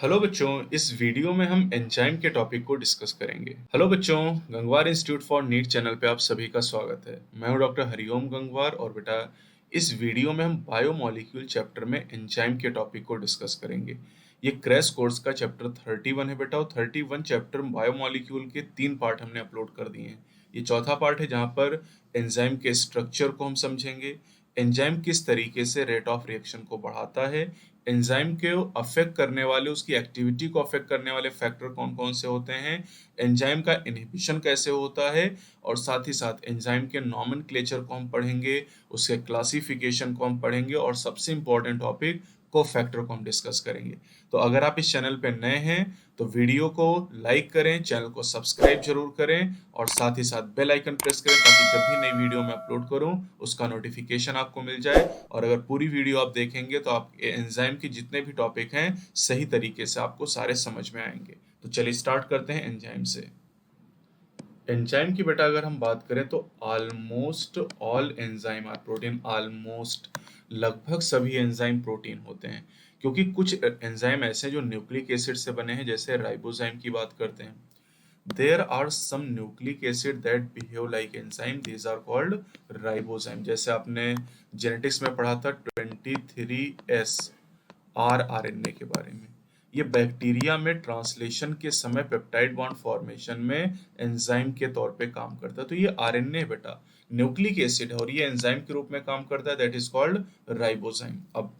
Hello बच्चों, इस video में हम एंजाइम के टॉपिक को डिस्कस करेंगे। हेलो बच्चों, Gangwar institute for NEET channel पे आप सभी का स्वागत है। मैं हूं डॉक्टर हरिओम गंगवार और बेटा इस वीडियो में हम बायोमोलिक्यूल चैप्टर में एंजाइम के टॉपिक को डिस्कस करेंगे। ये क्रैश कोर्स का चैप्टर 31 है बेटा, और 31 चैप्टर बायोमोलिक्यूल के 3 पार्ट हमने अपलोड कर दिए हैं। ये चौथा पार्ट है जहाँ पर एंजाइम के स्ट्रक्चर को हम समझेंगे, एंजाइम किस तरीके से रेट ऑफ रिएक्शन को बढ़ाता है, एंजाइम को अफेक्ट करने वाले, उसकी एक्टिविटी को अफेक्ट करने वाले फैक्टर कौन कौन से होते हैं, एंजाइम का इनहिबिशन कैसे होता है, और साथ ही साथ एंजाइम के नॉमेनक्लेचर को हम पढ़ेंगे, उसके क्लासिफिकेशन को हम पढ़ेंगे, और सबसे इंपॉर्टेंट टॉपिक कोफैक्टर को हम डिस्कस करेंगे। तो अगर आप इस चैनल पे नए हैं तो वीडियो को लाइक करें, चैनल को सब्सक्राइब जरूर करें, और साथ ही साथ बेल आइकन प्रेस करें ताकि जब भी नई वीडियो मैं अपलोड करूं उसका नोटिफिकेशन आपको मिल जाए। और अगर पूरी वीडियो आप देखेंगे तो आप एंजाइम के जितने भी टॉपिक हैं सही तरीके से आपको सारे समझ में आएंगे। तो चलिए स्टार्ट करते हैं एंजाइम से। एंजाइम की बेटा अगर हम बात करें तो almost all enzyme are protein. Almost लगभग सभी एंजाइम प्रोटीन होते हैं, क्योंकि कुछ एंजाइम ऐसे हैं जो न्यूक्लिक एसिड से बने हैं। जैसे राइबोजाइम की बात करते हैं, there are some nucleic acid that behave like enzyme, these are called ribozyme. जैसे आपने जेनेटिक्स में पढ़ा था 23S आरएनए के बारे में। ये बैक्टीरिया में ट्रांसलेशन के समय पेप्टाइड बॉन्ड फॉर्मेशन में एंजाइम के तौर पे काम करता है। तो ये आरएनए बेटा न्यूक्लिक एसिड है और ये एंजाइम के रूप में काम करता है, दैट इज कॉल्ड राइबोजाइम। अब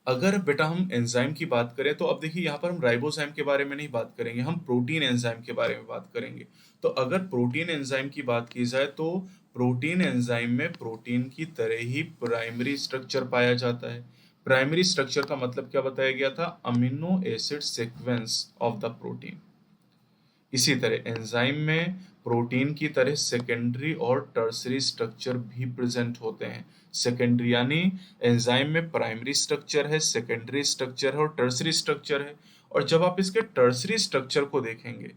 अगर बेटा हम एंजाइम की बात करें तो अब देखिए यहाँ पर हम राइबोजाइम के बारे में नहीं बात करेंगे, हम प्रोटीन एंजाइम के बारे में बात करेंगे। तो अगर प्रोटीन एंजाइम की बात की जाए तो प्रोटीन एंजाइम में प्रोटीन की तरह ही प्राइमरी स्ट्रक्चर पाया जाता है। प्राइमरी स्ट्रक्चर का मतलब क्या बताया गया था? Amino acid sequence of the protein. इसी तरह एंजाइम में प्रोटीन की तरह सेकेंडरी और टर्सरी स्ट्रक्चर भी प्रेजेंट होते हैं। सेकेंडरी यानी एंजाइम में प्राइमरी स्ट्रक्चर है, सेकेंडरी स्ट्रक्चर है और टर्सरी स्ट्रक्चर है। और जब आप इसके टर्सरी स्ट्रक्चर को देखेंगे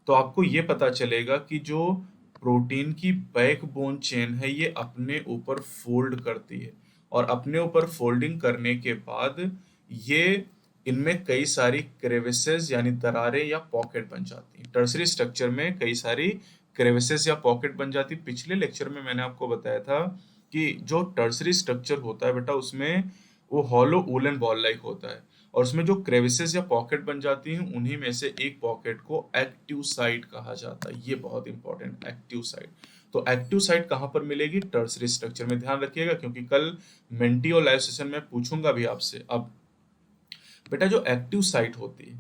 तो आपको ये पता चलेगा कि जो प्रोटीन की बैकबोन चेन है ये अपने ऊपर फोल्ड करती है, और अपने ऊपर फोल्डिंग करने के बाद ये इनमें कई सारी क्रेविसेस यानी दरारें या पॉकेट बन जाती हैं। टर्सरी स्ट्रक्चर में कई सारी क्रेविसेस या पॉकेट बन जाती। पिछले लेक्चर में मैंने आपको बताया था कि जो टर्सरी स्ट्रक्चर होता है बेटा उसमें वो हॉलो वूलन बॉल लाइक होता है, और उसमें जो क्रेविसेस या पॉकेट बन जाती हैं उन्हीं में से एक पॉकेट को एक्टिव साइट कहा जाता है। ये बहुत इंपॉर्टेंट, एक्टिव साइट। तो एक्टिव साइट कहाँ पर मिलेगी? टर्सरी स्ट्रक्चर में। ध्यान रखिएगा क्योंकि कल मेंटी और लाइव सेशन में पूछूंगा भी आपसे। अब बेटा जो एक्टिव साइट होती है,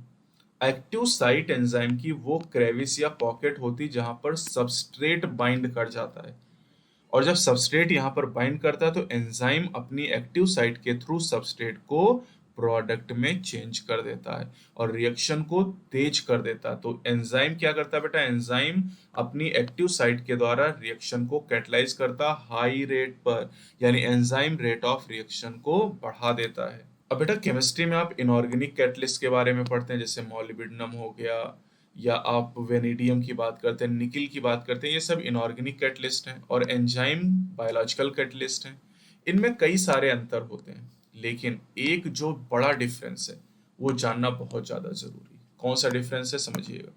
एक्टिव साइट एंजाइम की वो क्रेविस या पॉकेट होती जहां पर सबस्ट्रेट बाइंड कर जाता है, और जब सबस्ट्रेट यहां पर बाइंड करता है तो एंजाइम अपनी एक्टिव साइट के थ्रू सबस्ट्रेट को प्रोडक्ट में चेंज कर देता है और रिएक्शन को तेज कर देता है। तो एंजाइम क्या करता है बेटा? एंजाइम अपनी एक्टिव साइट के द्वारा रिएक्शन को कैटलाइज करता हाई रेट पर, यानी एंजाइम रेट ऑफ रिएक्शन को बढ़ा देता है। अब बेटा केमिस्ट्री में आप इनऑर्गेनिक कैटलिस्ट के बारे में पढ़ते हैं, जैसे मॉलिब्डेनम हो गया, या आप वेनेडियम की बात करते हैं, निकिल की बात करते हैं, ये सब इनऑर्गेनिक कैटलिस्ट हैं। और एंजाइम बायोलॉजिकल कैटलिस्ट हैं। इनमें कई सारे अंतर होते हैं, लेकिन एक जो बड़ा डिफरेंस है वो जानना बहुत ज़्यादा ज़रूरी है। कौन सा डिफरेंस है समझिएगा।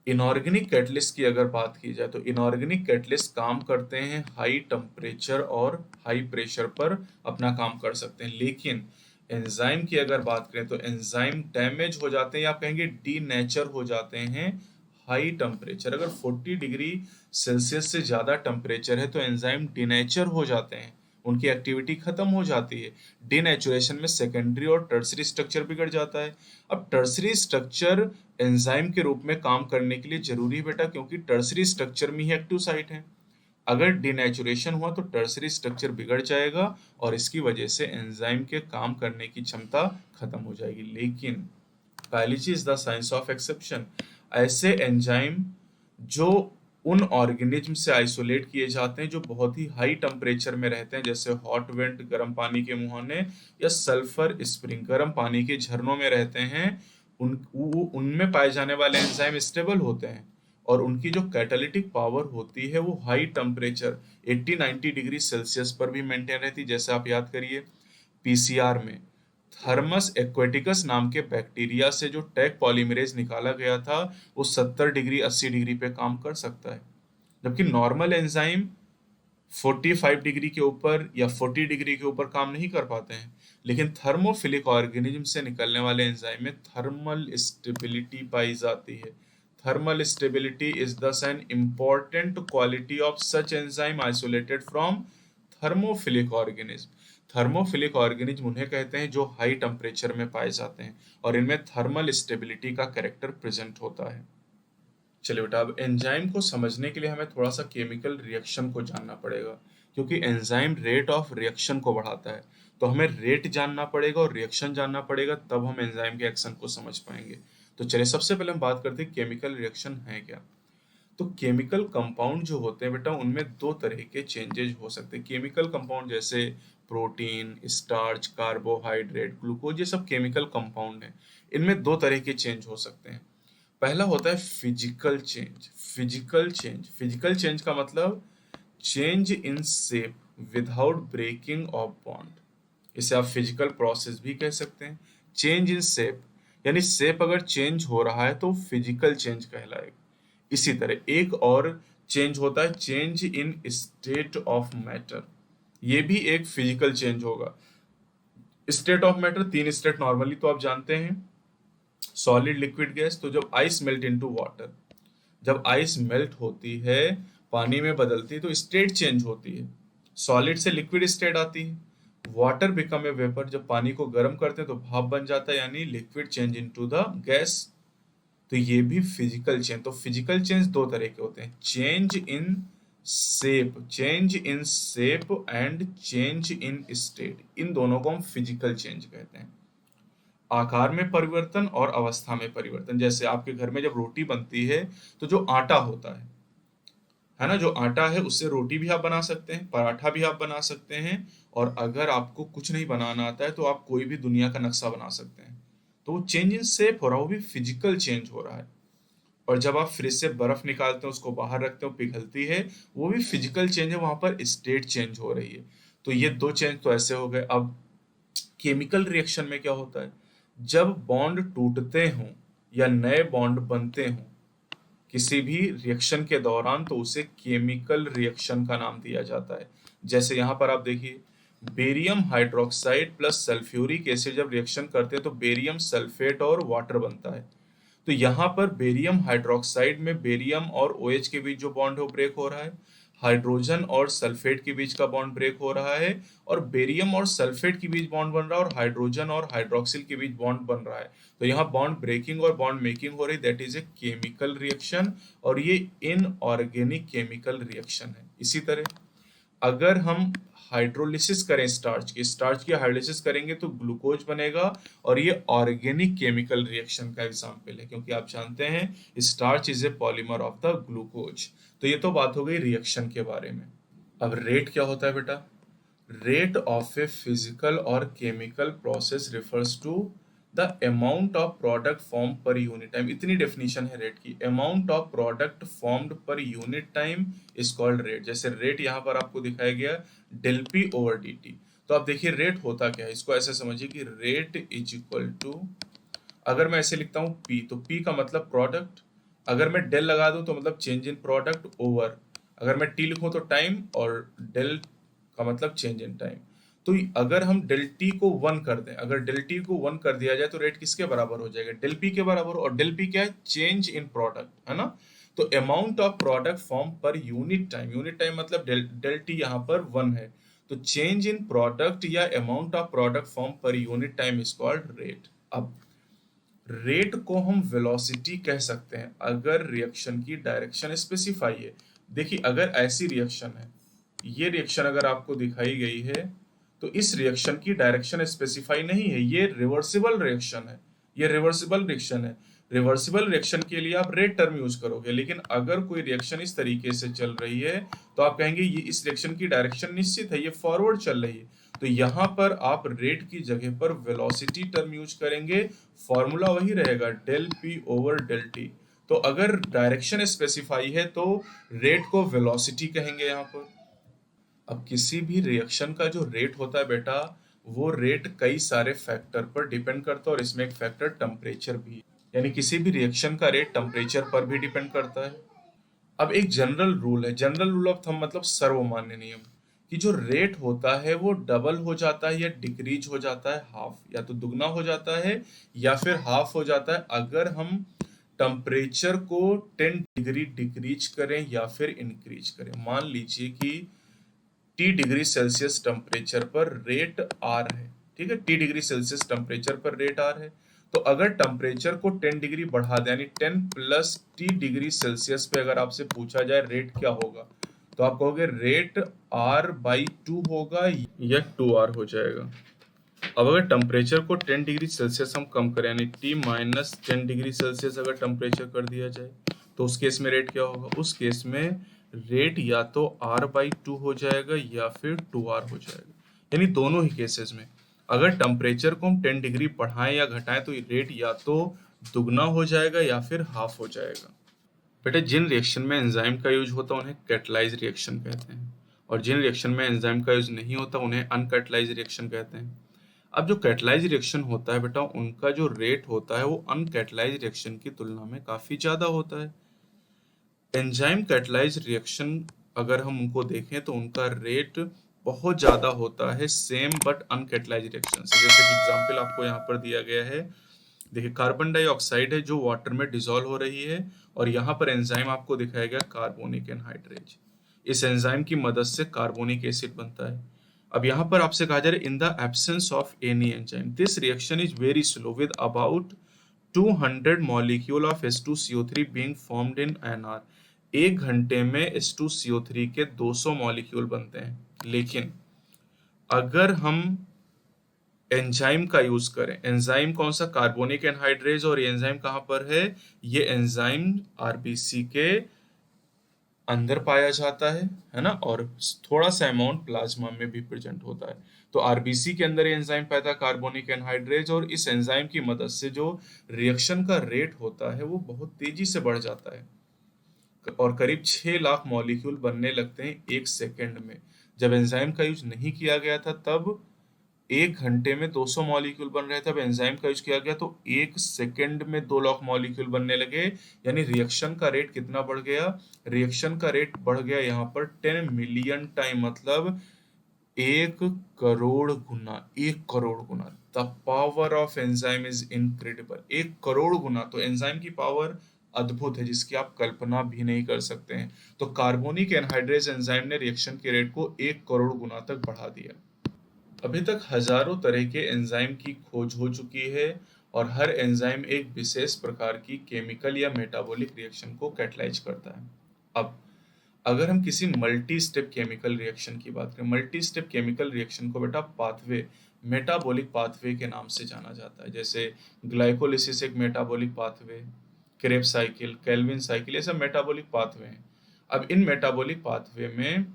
इनऑर्गेनिक कैटलिस्ट की अगर बात की जाए तो इनऑर्गेनिक कैटलिस्ट काम करते हैं हाई टेम्परेचर और हाई प्रेशर पर अपना काम कर सकते हैं, लेकिन एंजाइम की अगर बात करें तो एंजाइम डैमेज हो जाते हैं या आप कहेंगे डीनेचर हो जाते हैं हाई टेम्परेचर। अगर 40 डिग्री सेल्सियस से ज़्यादा टेम्परेचर है तो एंजाइम डीनेचर हो जाते हैं, उनकी एक्टिविटी खत्म हो जाती है। डीनेचुरेशन में सेकेंडरी और टर्सरी स्ट्रक्चर बिगड़ जाता है। अब टर्सरी स्ट्रक्चर एंजाइम के रूप में काम करने के लिए जरूरी है बेटा, क्योंकि टर्सरी स्ट्रक्चर में ही एक्टिव साइट है। अगर डिनेचुरेशन हुआ तो टर्सरी स्ट्रक्चर बिगड़ जाएगा और इसकी वजह से एंजाइम के काम करने की क्षमता खत्म हो जाएगी। लेकिन biology is the science of exception. ऐसे एंजाइम जो उन ऑर्गेनिज्म से आइसोलेट किए जाते हैं जो बहुत ही हाई टेम्परेचर में रहते हैं, जैसे हॉट वेंट गर्म पानी के मुहाने या सल्फर स्प्रिंग गर्म पानी के झरनों में रहते हैं, उनमें पाए जाने वाले एंजाइम स्टेबल होते हैं और उनकी जो कैटालिटिक पावर होती है वो हाई टेम्परेचर 80-90 डिग्री सेल्सियस पर भी मेंटेन रहती है। जैसे आप याद करिए पीसीआर में थर्मस एक्वेटिकस नाम के बैक्टीरिया से जो टैग पॉलीमरेज निकाला गया था वो 70 डिग्री 80 डिग्री पे काम कर सकता है, जबकि नॉर्मल एंजाइम 45 डिग्री के ऊपर या 40 डिग्री के ऊपर काम नहीं कर पाते हैं। लेकिन थर्मोफिलिक ऑर्गेनिज्म से निकलने वाले एंजाइम में थर्मल स्टेबिलिटी पाई जाती है। Thermal stability is thus an important quality of such enzyme isolated from thermophilic organism. Thermophilic organism उन्हें कहते हैं जो हाई टेम्परेचर में पाए जाते हैं और इनमें थर्मल स्टेबिलिटी का कैरेक्टर प्रेजेंट होता है। चलिए बेटा, अब एंजाइम को समझने के लिए हमें थोड़ा सा केमिकल रिएक्शन को जानना पड़ेगा, क्योंकि एंजाइम रेट ऑफ रिएक्शन को बढ़ाता है। तो हमें रेट जानना पड़ेगा और रिएक्शन जानना पड़ेगा, तब हम एंजाइम के एक्शन को समझ पाएंगे। तो चलिए सबसे पहले हम बात करते हैं केमिकल रिएक्शन है क्या। तो केमिकल कंपाउंड जो होते हैं बेटा, उनमें दो तरह के चेंजेज हो सकते हैं। केमिकल कंपाउंड जैसे प्रोटीन, स्टार्च, कार्बोहाइड्रेट, ग्लूकोज, ये सब केमिकल कंपाउंड हैं। इनमें दो तरह के चेंज हो सकते हैं। पहला होता है फिजिकल चेंज। फिजिकल चेंज का मतलब change in shape without breaking of bond. इसे आप फिजिकल प्रोसेस भी कह सकते हैं। चेंज इन शेप यानी शेप अगर चेंज हो रहा है तो फिजिकल चेंज कहलाएगा। इसी तरह एक और चेंज होता है change in state of matter. ये भी एक फिजिकल चेंज होगा। स्टेट ऑफ मैटर, तीन स्टेट नॉर्मली तो आप जानते हैं, सॉलिड, लिक्विड, गैस। तो जब आइस मेल्ट इनटू वाटर, जब आइस मेल्ट होती है, पानी में बदलती है, तो स्टेट चेंज होती है। सॉलिड से लिक्विड स्टेट आती है। वाटर बिकम ए वेपर, जब पानी को गर्म करते हैं तो भाप बन जाता है, यानी liquid change into the gas. तो ये भी फिजिकल चेंज। तो फिजिकल चेंज दो तरह के होते हैं, change in shape and change in state. इन दोनों को हम फिजिकल चेंज कहते हैं। आकार में परिवर्तन और अवस्था में परिवर्तन। जैसे आपके घर में जब रोटी बनती है तो जो आटा होता है ना, जो आटा है उससे रोटी भी आप बना सकते हैं, पराठा भी आप बना सकते हैं, और अगर आपको कुछ नहीं बनाना आता है तो आप कोई भी दुनिया का नक्शा बना सकते हैं। तो वो चेंज इन शेप हो रहा है, वो भी फिजिकल चेंज हो रहा है। और जब आप फ्रिज से बर्फ निकालते हैं, उसको बाहर रखते हो, पिघलती है, वो भी फिजिकल चेंज है, वहां पर स्टेट चेंज हो रही है। तो ये दो चेंज तो ऐसे हो गए। अब केमिकल रिएक्शन में क्या होता है, जब बॉन्ड टूटते हों या नए बॉन्ड बनते हों किसी भी रिएक्शन के दौरान, तो उसे केमिकल रिएक्शन का नाम दिया जाता है। जैसे यहाँ पर आप देखिए, barium hydroxide plus sulphuric acid जब रिएक्शन करते हैं तो बेरियम सल्फेट और वाटर बनता है। तो यहाँ पर बेरियम हाइड्रोक्साइड में बेरियम और OH के बीच जो बॉन्ड है वो ब्रेक हो रहा है, हाइड्रोजन और सल्फेट के बीच का बॉन्ड ब्रेक हो रहा है, और बेरियम और सल्फेट के बीच बॉन्ड बन रहा है, और हाइड्रोजन और हाइड्रोक्सिल के बीच बॉन्ड बन रहा है। तो यहाँ बॉन्ड ब्रेकिंग और बॉन्ड मेकिंग हो रही, that is a chemical reaction, और ये इनऑर्गेनिक केमिकल रिएक्शन है। इसी तरह अगर हम हाइड्रोलिसिस करें स्टार्च की हाइड्रोलिसिस करेंगे तो ग्लूकोज बनेगा, और ये ऑर्गेनिक केमिकल रिएक्शन का एग्जाम्पल है, क्योंकि आप जानते हैं starch is a polymer of the glucose. तो ये तो बात हो गई रिएक्शन के बारे में। अब रेट क्या होता है बेटा, रेट ऑफ ए फिजिकल और chemical process refers to the amount of product form per unit time. इतनी डेफिनेशन है रेट की, amount of product formed per unit time is called rate. जैसे रेट यहाँ पर आपको दिखाया गया del P over D T. तो आप देखिए रेट होता क्या है, इसको ऐसे समझिए कि रेट इज इक्वल टू, अगर मैं ऐसे लिखता हूँ पी, तो पी का मतलब प्रोडक्ट, अगर मैं डेल लगा दूं तो मतलब चेंज इन प्रोडक्ट ओवर, अगर मैं टी लिखूं तो टाइम, और डेल का मतलब चेंज इन टाइम। तो अगर हम डेल टी को 1 कर दें, अगर डेल टी को 1 कर दिया जाए तो रेट किसके बराबर हो जाएगा, डेल पी के बराबर। और डेल पी क्या है, चेंज इन प्रोडक्ट, है ना। तो amount of product form per unit time, unit time मतलब डेल टी यहाँ पर 1 है, तो चेंज इन प्रोडक्ट या amount of product form per unit time is called rate. अब रेट को हम वेलोसिटी कह सकते हैं अगर रिएक्शन की डायरेक्शन स्पेसिफाई है। देखिए अगर ऐसी रिएक्शन है, ये रिएक्शन अगर आपको दिखाई गई है, तो इस रिएक्शन की डायरेक्शन स्पेसिफाई नहीं है, ये रिवर्सिबल रिएक्शन है, ये रिवर्सिबल रिएक्शन है। रिवर्सिबल रिएक्शन के लिए आप रेट टर्म यूज करोगे, लेकिन अगर कोई रिएक्शन इस तरीके से चल रही है तो आप कहेंगे ये इस रिएक्शन की डायरेक्शन निश्चित है, ये फॉरवर्ड चल रही है। तो यहाँ पर आप रेट की जगह पर वेलोसिटी टर्म यूज करेंगे, फॉर्मूला वही रहेगा del P over del T. तो अगर डायरेक्शन स्पेसिफाई है तो रेट को वेलोसिटी कहेंगे यहाँ पर। अब किसी भी रिएक्शन का जो रेट होता है बेटा, वो रेट कई सारे फैक्टर पर डिपेंड करता है और इसमें एक फैक्टर टेम्परेचर भी है, यानी किसी भी रिएक्शन का रेट टेम्परेचर पर भी डिपेंड करता है। अब एक जनरल रूल है, जनरल रूल ऑफ थंब मतलब सर्वमान्य नियम, कि जो रेट होता है वो डबल हो जाता है या डिक्रीज हो जाता है हाफ, या तो दुगना हो जाता है या फिर हाफ हो जाता है अगर हम टेम्परेचर को 10 डिग्री डिक्रीज करें या फिर इंक्रीज करें। मान लीजिए कि T डिग्री सेल्सियस टेम्परेचर पर रेट R है, ठीक है, T डिग्री सेल्सियस टेम्परेचर पर रेट R है, तो अगर टेम्परेचर को 10 डिग्री बढ़ा दें यानी 10 प्लस T डिग्री सेल्सियस पे अगर आपसे पूछा जाए रेट क्या होगा, तो आप कहोगे रेट R/2 होगा या 2R हो जाएगा। अब अगर टेम्परेचर को 10 डिग्री सेल्सियस हम कम करें यानी T माइनस 10 डिग्री सेल्सियस अगर टेम्परेचर कर दिया जाए तो उस केस में रेट क्या होगा, उस केस में रेट या तो R/2 हो जाएगा या फिर 2R हो जाएगा। यानी दोनों ही केसेस में अगर टेम्परेचर को हम 10 डिग्री बढ़ाएं या घटाएं तो रेट या तो दुगना हो जाएगा या फिर हाफ हो जाएगा। बेटा जिन रिएक्शन में एंजाइम का यूज होता है उन्हें कैटलाइज रिएक्शन कहते हैं, और जिन रिएक्शन में एंजाइम का यूज नहीं होता उन्हें अनकैटलाइज रिएक्शन कहते हैं। अब जो कैटलाइज रिएक्शन होता है बेटा उनका जो रेट होता है वो अनकैटलाइज रिएक्शन की तुलना में काफी ज्यादा होता है। एंजाइम कैटलाइज रिएक्शन अगर हम उनको देखें तो उनका रेट बहुत ज्यादा होता है सेम बट अनकैटलाइज रिएक्शन से। जैसे कि एग्जांपल आपको यहाँ पर दिया गया है, देखिए कार्बन डाइऑक्साइड है जो वाटर में डिसॉल्व हो रही है और यहाँ पर एंजाइम आपको दिखाया गया कार्बोनिक एनहाइड्रेज। इस एंजाइम की मदद से कार्बोनिक एसिड बनता है। अब यहाँ पर आपसे कहा जा रहा है in the absence of any enzyme this reaction is very slow with about 200 molecule of H2CO3 being formed in an hour. 1 घंटे में H2CO3 के 200 मॉलिक्यूल बनते हैं, लेकिन अगर हम एंजाइम का यूज करें, एंजाइम कौन सा, कार्बोनिक एनहाइड्रेज, और ये एंजाइम कहाँ पर है, ये एंजाइम आरबीसी के अंदर पाया जाता है ना, और थोड़ा सा अमाउंट प्लाज्मा में भी प्रेजेंट होता है। तो आरबीसी के अंदर ये एंजाइम पाया था कार्बोनिक एनहाइड्रेज, और इस एंजाइम की मदद से जो रिएक्शन का रेट होता है वो बहुत तेजी से बढ़ जाता है और करीब 6 लाख मॉलिक्यूल बनने लगते हैं 1 सेकेंड में। जब एंजाइम का यूज नहीं किया गया था तब 1 घंटे में 200 मॉलिक्यूल बन रहे थे, अब एंजाइम का यूज किया गया तो 1 सेकेंड में 2 लाख मॉलिक्यूल बनने लगे। यानी रिएक्शन का रेट कितना बढ़ गया, रिएक्शन का रेट बढ़ गया यहाँ पर 10 मिलियन टाइम, मतलब 1 करोड़ गुना, 1 करोड़ गुना। The power of enzyme is incredible, 1 crore गुना। तो एंजाइम की पावर अद्भुत है जिसकी आप कल्पना भी नहीं कर सकते हैं। तो कार्बोनिक एनहाइड्रेज एंजाइम ने रिएक्शन के रेट को 1 करोड़ गुना तक बढ़ा दिया। अभी तक हजारों तरह के एंजाइम की खोज हो चुकी है और हर एंजाइम एक विशेष प्रकार की केमिकल या मेटाबॉलिक रिएक्शन को कैटलाइज करता है। अब अगर हम किसी मल्टी स्टेप केमिकल रिएक्शन की बात करें, मल्टी स्टेप केमिकल रिएक्शन को बेटा पाथवे, मेटाबॉलिक पाथवे के नाम से जाना जाता है। जैसे ग्लाइकोलिसिस एक metabolic pathway, Krebs cycle, Calvin cycle, ये सब मेटाबॉलिक पाथवे हैं। अब इन मेटाबॉलिक पाथवे में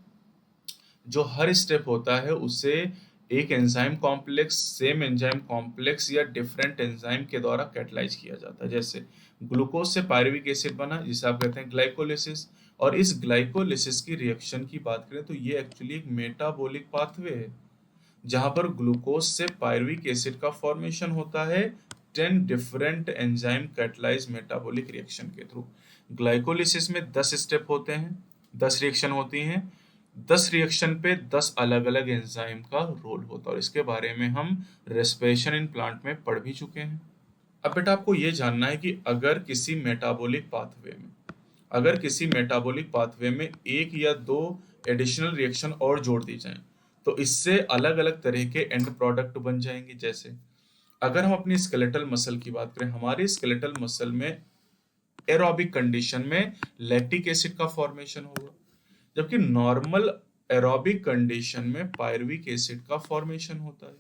जो हर स्टेप होता है उसे एक enzyme complex, same enzyme complex या डिफरेंट एंजाइम के द्वारा कैटलाइज किया जाता है। जैसे ग्लूकोज से पायरुविक एसिड बना जिसे आप कहते हैं ग्लाइकोलिसिस, और इस ग्लाइकोलिसिस की रिएक्शन की बात करें तो ये एक्चुअली एक मेटाबॉलिक पाथवे है जहां पर ग्लूकोज से पायरुविक एसिड का फॉर्मेशन होता है 10 different enzyme catalyse metabolic reaction के थ्रू। ग्लाइकोलिसिस में 10 स्टेप होते हैं, 10 रिएक्शन होती हैं, 10 रिएक्शन पे 10 अलग अलग एंजाइम का रोल होता है, और इसके बारे में हम रेस्पिरेशन इन प्लांट में पढ़ भी चुके हैं। अब बेटा आपको ये जानना है कि अगर किसी मेटाबॉलिक पाथवे में एक या दो एडिशनल रिएक्शन और जोड़ दी जाएं तो इससे अलग अलग तरह के एंड प्रोडक्ट बन जाएंगे। जैसे अगर हम अपनी स्केलेटल मसल की बात करें, हमारे स्केलेटल मसल में एरोबिक कंडीशन में लैक्टिक एसिड का फॉर्मेशन होगा, जबकि नॉर्मल एरोबिक कंडीशन में पायरुविक एसिड का फॉर्मेशन होता है।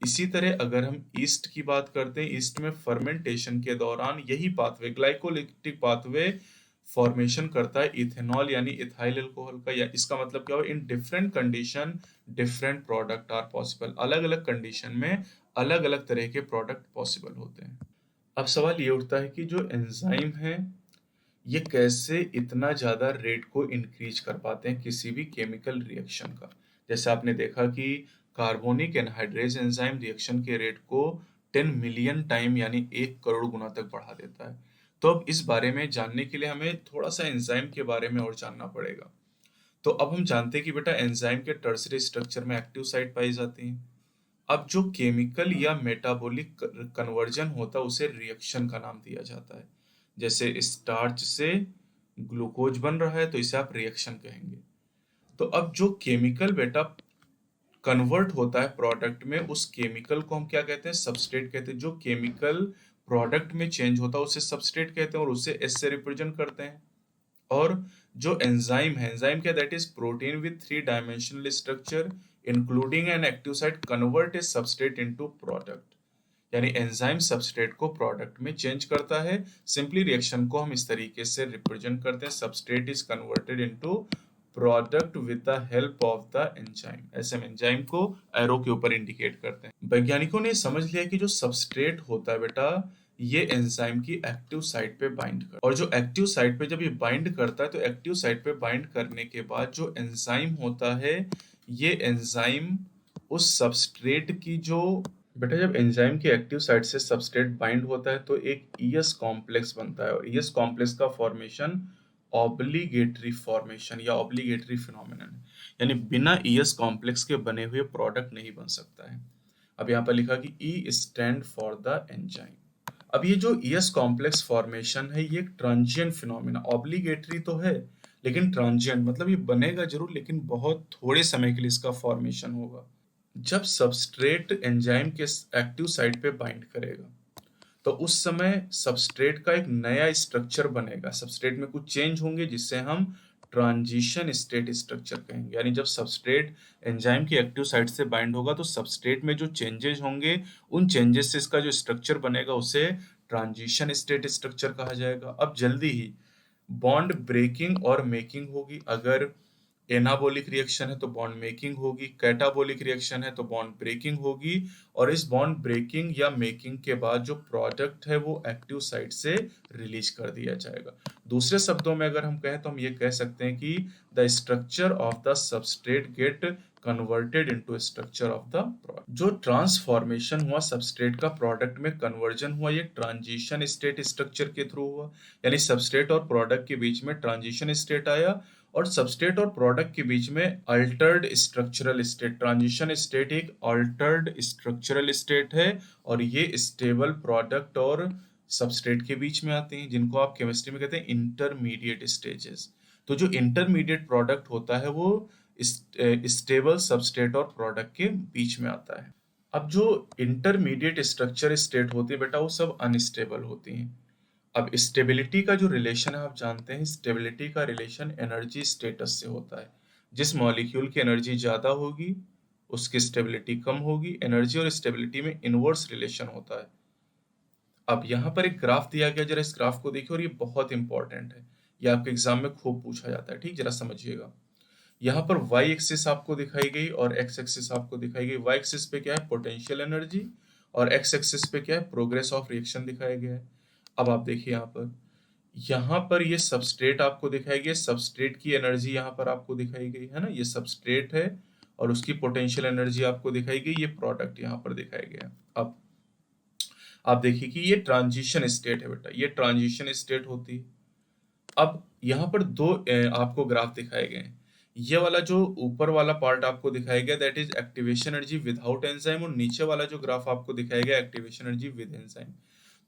इसी तरह अगर हम ईस्ट की बात करते हैं, ईस्ट में फर्मेंटेशन के दौरान यही पाथवे, ग्लाइकोलिटिक पाथवे, फॉर्मेशन करता है इथेनॉल यानी इथाइल अल्कोहल का। या इसका मतलब क्या हुआ, in different condition different product are possible, अलग अलग कंडीशन में अलग अलग तरह के प्रोडक्ट पॉसिबल होते हैं। अब सवाल ये उठता है कि जो एंजाइम है ये कैसे इतना ज़्यादा रेट को इंक्रीज कर पाते हैं किसी भी केमिकल रिएक्शन का। जैसे आपने देखा कि कार्बोनिक एनहाइड्रेज एंजाइम रिएक्शन के रेट को 10 मिलियन टाइम यानी 1 करोड़ गुना तक बढ़ा देता है। तो अब इस बारे में जानने के लिए हमें थोड़ा सा एंजाइम के बारे में और जानना पड़ेगा। तो अब हम जानते हैं कि बेटा एंजाइम के टर्सरी स्ट्रक्चर में एक्टिव साइट पाई जाती हैं। अब जो केमिकल या मेटाबॉलिक कन्वर्जन होता है उसे रिएक्शन का नाम दिया जाता है। जैसे स्टार्च से ग्लूकोज बन रहा है तो इसे आप रिएक्शन कहेंगे। तो अब जो केमिकल बेटा कन्वर्ट होता है प्रोडक्ट में, उस केमिकल को हम क्या कहते हैं? सबस्ट्रेट कहते हैं। जो केमिकल प्रोडक्ट में चेंज होता है उसे सबस्ट्रेट कहते हैं और उसे एस से रिप्रेजेंट करते हैं। और जो एंजाइम है, एंजाइम क्या? That is protein with 3 dimensional structure including an active site convert A substrate into product. यानी एंजाइम सबस्ट्रेट को प्रोडक्ट में चेंज करता है। सिंपली रिएक्शन को हम इस तरीके से रिप्रेजेंट करते हैं, substrate is converted into product with the help of the enzyme. ऐसे हम एंजाइम को एरो के ऊपर इंडिकेट करते हैं। वैज्ञानिकों ने समझ लिया कि जो सबस्ट्रेट होता है बेटा, ये एंजाइम की एक्टिव साइट पे बाइंड करता है। और जो एक्टिव साइट पे जब ये बाइंड करता है तो एक्टिव साइट पे बाइंड करने के बाद जो एंजाइम होता है, ये एंजाइम उस सबस्ट्रेट की जो बेटा जब एंजाइम की एक्टिव साइट से सबस्ट्रेट बाइंड होता है तो एक ईएस कॉम्प्लेक्स बनता है। और ईएस कॉम्प्लेक्स का फॉर्मेशन ऑब्लिगेटरी फॉर्मेशन या ऑब्लिगेटरी फिनोमेनन है। यानी बिना ईएस कॉम्प्लेक्स के बने हुए प्रोडक्ट नहीं बन सकता है। अब यहाँ पर लिखा कि E stand for the enzyme. अब ये जो ईएस कॉम्प्लेक्स फॉर्मेशन है ये एक ट्रांजिएंट फिनोमेना, ऑब्लिगेटरी तो है लेकिन ट्रांजिएंट, मतलब ये बनेगा जरूर लेकिन बहुत थोड़े समय के लिए इसका फॉर्मेशन होगा। जब सबस्ट्रेट एंजाइम के एक्टिव साइट पे बाइंड करेगा तो उस समय सबस्ट्रेट का एक नया स्ट्रक्चर बनेगा। सबस्ट्रेट में कुछ चेंज होंगे जिससे हम ट्रांजिशन स्टेट स्ट्रक्चर कहेंगे। यानी जब सबस्ट्रेट एंजाइम की एक्टिव साइट से बाइंड होगा तो सबस्ट्रेट में जो चेंजेस होंगे उन चेंजेस से इसका जो स्ट्रक्चर बनेगा उसे ट्रांजिशन स्टेट स्ट्रक्चर कहा जाएगा। अब जल्दी ही बॉन्ड ब्रेकिंग और मेकिंग होगी। अगर एनाबॉलिक रिएक्शन है तो बॉन्ड मेकिंग होगी, कैटाबॉलिक रिएक्शन है तो बॉन्ड ब्रेकिंग होगी। और इस बॉन्ड ब्रेकिंग या मेकिंग के बाद जो प्रोडक्ट है वो एक्टिव साइट से रिलीज कर दिया जाएगा। दूसरे शब्दों में अगर हम कहें तो हम ये कह सकते हैं कि the structure of the substrate get converted into structure of the product. जो ट्रांसफॉर्मेशन हुआ सबस्ट्रेट का प्रोडक्ट में कन्वर्जन हुआ, ये ट्रांजिशन स्टेट स्ट्रक्चर के थ्रू हुआ। यानी सबस्ट्रेट और प्रोडक्ट के बीच में ट्रांजिशन स्टेट आया और सबस्ट्रेट और प्रोडक्ट के बीच में Altered structural state. Transition state एक अल्टर्ड स्ट्रक्चरल स्टेट है और ये स्टेबल प्रोडक्ट और सबस्ट्रेट के बीच में आते हैं, जिनको आप केमिस्ट्री में कहते हैं इंटरमीडिएट स्टेजेस। तो जो इंटरमीडिएट प्रोडक्ट होता है वो स्टेबल सबस्ट्रेट और प्रोडक्ट के बीच में आता है। अब जो इंटरमीडिएट स्ट्रक्चर स्टेट होती है बेटा वो सब अनस्टेबल होती हैं। अब स्टेबिलिटी का जो रिलेशन है आप जानते हैं, स्टेबिलिटी का रिलेशन एनर्जी स्टेटस से होता है। जिस मॉलिक्यूल की एनर्जी ज्यादा होगी उसकी स्टेबिलिटी कम होगी। एनर्जी और स्टेबिलिटी में इनवर्स रिलेशन होता है। अब यहाँ पर एक ग्राफ दिया गया, जरा इस ग्राफ को देखिए और ये बहुत इंपॉर्टेंट है, ये आपके एग्जाम में खूब पूछा जाता है। ठीक, जरा समझिएगा। यहाँ पर वाई एक्सिस आपको दिखाई गई और एक्स एक्सिस आपको दिखाई गई। वाई एक्सिस पे क्या है? पोटेंशियल एनर्जी और एक्स एक्सिस पे क्या है? प्रोग्रेस ऑफ रिएक्शन दिखाया गया है। अब आप देखिए यहाँ पर ये सबस्ट्रेट आपको दिखाई गई, सबस्ट्रेट की एनर्जी यहाँ पर आपको दिखाई गई है ना, ये सबस्ट्रेट है और उसकी पोटेंशियल एनर्जी आपको दिखाई गई, ये प्रोडक्ट यहाँ पर दिखाया गया। अब आप देखिए कि ये ट्रांजिशन स्टेट है बेटा, ये ट्रांजिशन स्टेट होती है। अब यहाँ पर दो आपको ग्राफ दिखाए गए हैं। ये वाला जो ऊपर वाला पार्ट आपको दिखाया गया that is activation energy without enzyme, और नीचे वाला जो ग्राफ आपको दिखाया गया एक्टिवेशन एनर्जी विद एंजाइम।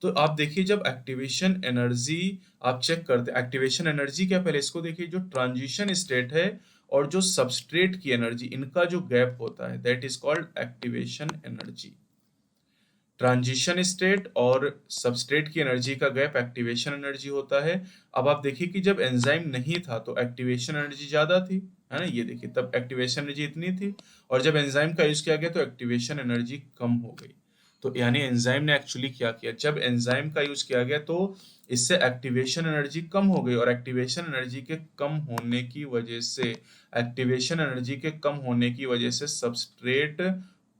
तो आप देखिए जब एक्टिवेशन एनर्जी आप चेक करते हैं, एक्टिवेशन एनर्जी क्या, पहले इसको देखिए, जो ट्रांजिशन स्टेट है और जो सबस्ट्रेट की एनर्जी, इनका जो गैप होता है that is called activation energy. Transition state और सबस्ट्रेट की एनर्जी का गैप एक्टिवेशन एनर्जी होता है। अब आप देखिए कि जब एंजाइम नहीं था तो एक्टिवेशन एनर्जी ज्यादा थी, है ना, ये देखिए तब एक्टिवेशन एनर्जी इतनी थी, और जब एंजाइम का यूज किया गया तो एक्टिवेशन एनर्जी कम हो गई। तो यानी एंजाइम ने एक्चुअली क्या किया, जब एंजाइम का यूज किया गया तो इससे एक्टिवेशन एनर्जी कम हो गई, और एक्टिवेशन एनर्जी के कम होने की वजह से, एक्टिवेशन एनर्जी के कम होने की वजह से सबस्ट्रेट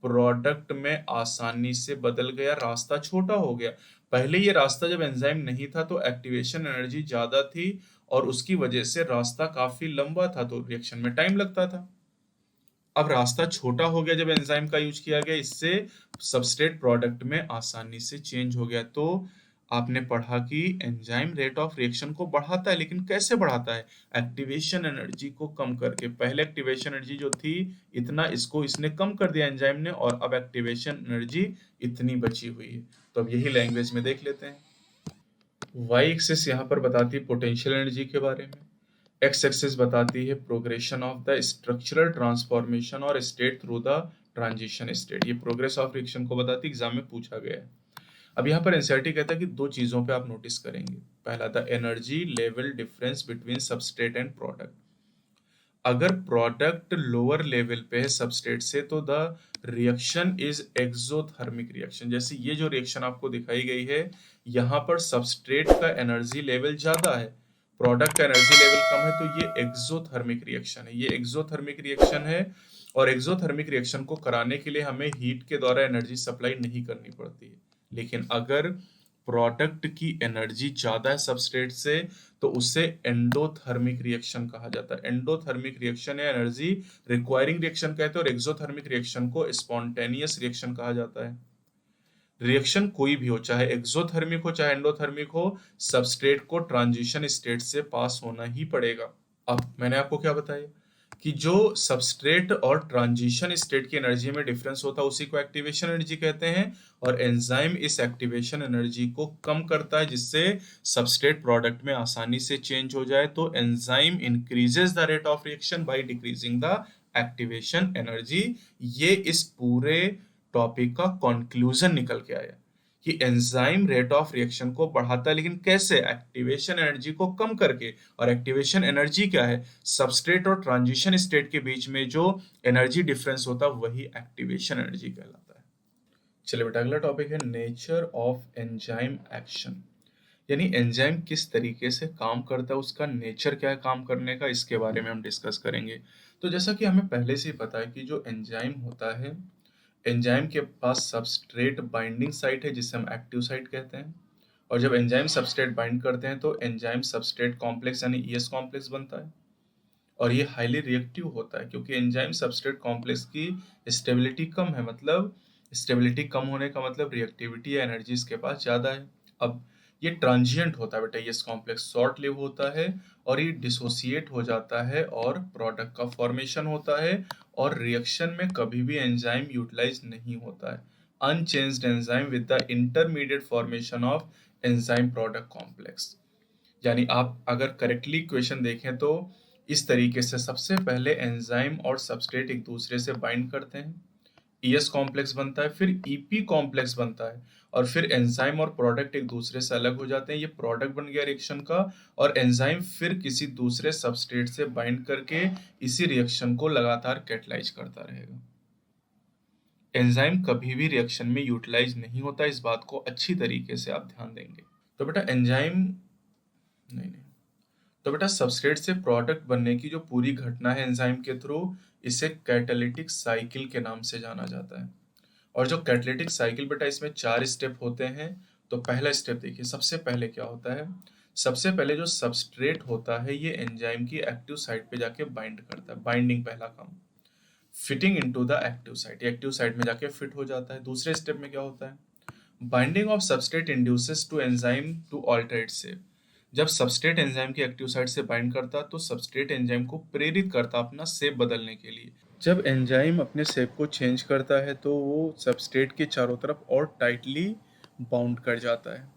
प्रोडक्ट में आसानी से बदल गया, रास्ता छोटा हो गया। पहले ये रास्ता जब एंजाइम नहीं था तो एक्टिवेशन एनर्जी ज्यादा थी और उसकी वजह से रास्ता काफी लंबा था तो रिएक्शन में टाइम लगता था। अब रास्ता छोटा हो गया जब एंजाइम का यूज किया गया, इससे सबस्ट्रेट प्रोडक्ट में आसानी से चेंज हो गया। तो आपने पढ़ा कि एंजाइम रेट ऑफ रिएक्शन को बढ़ाता है, लेकिन कैसे बढ़ाता है? एक्टिवेशन एनर्जी को कम करके। पहले एक्टिवेशन एनर्जी जो थी इतना, इसको इसने कम कर दिया एंजाइम ने, और अब एक्टिवेशन एनर्जी इतनी बची हुई है। तो अब यही लैंग्वेज में देख लेते हैं। y एक्सिस यहाँ पर बताती है पोटेंशियल एनर्जी के बारे में, x एक्सिस बताती है progression of the structural transformation और state through the transition state. ये प्रोग्रेस ऑफ रिएक्शन को बताती है, एग्जाम में पूछा गया है। अब यहाँ पर एनसीईआरटी कहता है कि दो चीजों पे आप नोटिस करेंगे। पहला the energy level difference between substrate and product. अगर प्रोडक्ट लोअर लेवल पे है सबस्ट्रेट से, तो the reaction is exothermic reaction. जैसे ये जो रिएक्शन आपको दिखाई गई है, यहाँ पर सबस्ट्रेट का एनर्जी लेवल ज्यादा है, प्रोडक्ट का एनर्जी लेवल कम है, तो ये एक्सोथर्मिक रिएक्शन है। ये एक्सोथर्मिक रिएक्शन है, और एक्सोथर्मिक रिएक्शन को कराने के लिए हमें हीट के द्वारा एनर्जी सप्लाई नहीं करनी पड़ती है। लेकिन अगर प्रोडक्ट की एनर्जी ज्यादा है सबस्ट्रेट से, तो उसे एंडोथर्मिक रिएक्शन कहा जाता है। एंडोथर्मिक रिएक्शन या एनर्जी रिक्वायरिंग रिएक्शन कहते हैं, और एक्सोथर्मिक रिएक्शन को स्पॉन्टेनियस रिएक्शन कहा जाता है। रिएक्शन कोई भी हो, चाहे एक्सोथर्मिक हो चाहे एंडोथर्मिक हो, सबस्ट्रेट को ट्रांजिशन स्टेट से पास होना ही पड़ेगा। अब मैंने आपको क्या बताया कि जो सबस्ट्रेट और ट्रांजिशन स्टेट की एनर्जी में डिफरेंस होता है उसी को एक्टिवेशन एनर्जी कहते हैं, और एंजाइम इस एक्टिवेशन एनर्जी को कम करता है, जिससे सबस्ट्रेट प्रोडक्ट में आसानी से चेंज हो जाए। तो enzyme increases the rate of reaction by decreasing the activation energy. ये इस पूरे टॉपिक का कंक्लूजन निकल के आया कि एंजाइम रेट ऑफ रिएक्शन को बढ़ाता है, लेकिन कैसे? एक्टिवेशन एनर्जी को कम करके। और एक्टिवेशन एनर्जी क्या है? सबस्ट्रेट और ट्रांजिशन स्टेट के बीच में जो एनर्जी डिफरेंस होता है वही एक्टिवेशन एनर्जी कहलाता है। चलिए बेटा, अगला टॉपिक है नेचर ऑफ एंजाइम एक्शन। यानी एंजाइम किस तरीके से काम करता है, उसका नेचर क्या है काम करने का, इसके बारे में हम डिस्कस करेंगे। तो जैसा कि हमें पहले से ही पता है कि जो एंजाइम होता है, एंजाइम के पास सबस्ट्रेट बाइंडिंग साइट है जिसे हम एक्टिव साइट कहते हैं, और जब एंजाइम सबस्ट्रेट बाइंड करते हैं तो एंजाइम सबस्ट्रेट कॉम्प्लेक्स यानी ईएस कॉम्प्लेक्स बनता है, और ये हाईली रिएक्टिव होता है क्योंकि एंजाइम सबस्ट्रेट कॉम्प्लेक्स की स्टेबिलिटी कम है। मतलब स्टेबिलिटी कम होने का मतलब रिएक्टिविटी या एनर्जी इसके पास ज़्यादा है। अब ये ट्रांजिएंट होता है बेटा, ये कॉम्प्लेक्स शॉर्ट लिव होता है, और ये डिसोसिएट हो जाता है और प्रोडक्ट का फॉर्मेशन होता है, और रिएक्शन में कभी भी एंजाइम यूटिलाइज नहीं होता है। Unchanged enzyme with the intermediate formation of enzyme product complex. यानी आप अगर करेक्टली इक्वेशन देखें तो इस तरीके से सबसे पहले एंजाइम और सबस्ट्रेट एक दूसरे से बाइंड करते हैं, ईएस कॉम्प्लेक्स बनता है, फिर ईपी कॉम्प्लेक्स बनता है, और फिर एंजाइम और प्रोडक्ट एक दूसरे से अलग हो जाते हैं। ये प्रोडक्ट बन गया रिएक्शन का, और एंजाइम फिर किसी दूसरे सबस्ट्रेट से बाइंड करके इसी रिएक्शन को लगातार कैटलाइज करता रहेगा। एंजाइम कभी भी रिएक्शन में यूटिलाइज नहीं होता, इस बात को अच्छी तरीके से आप ध्यान देंगे। तो बेटा एंजाइम नहीं तो बेटा सबस्ट्रेट से प्रोडक्ट बनने की जो पूरी घटना है एंजाइम के थ्रू, इसे कैटालिटिक साइकिल के नाम से जाना जाता है। और जो कैटालिटिक साइकिल बेटा, इसमें 4 स्टेप होते हैं। तो पहला स्टेप देखिए, सबसे पहले क्या होता है? सबसे पहले जो सबस्ट्रेट होता है ये एंजाइम की एक्टिव साइट पे जाके बाइंड करता है, बाइंडिंग पहला काम। Fitting into the active site, active site में जाके फिट हो जाता है। दूसरे स्टेप में क्या होता है? Binding of substrate induces to enzyme to alter its shape. जब सबस्ट्रेट एंजाइम की एक्टिव साइट से बाइंड करता तो सबस्ट्रेट एंजाइम को प्रेरित करता अपना शेप बदलने के लिए। जब एंजाइम अपने शेप को चेंज करता है तो वो सबस्ट्रेट के चारों तरफ और टाइटली बाउंड कर जाता है।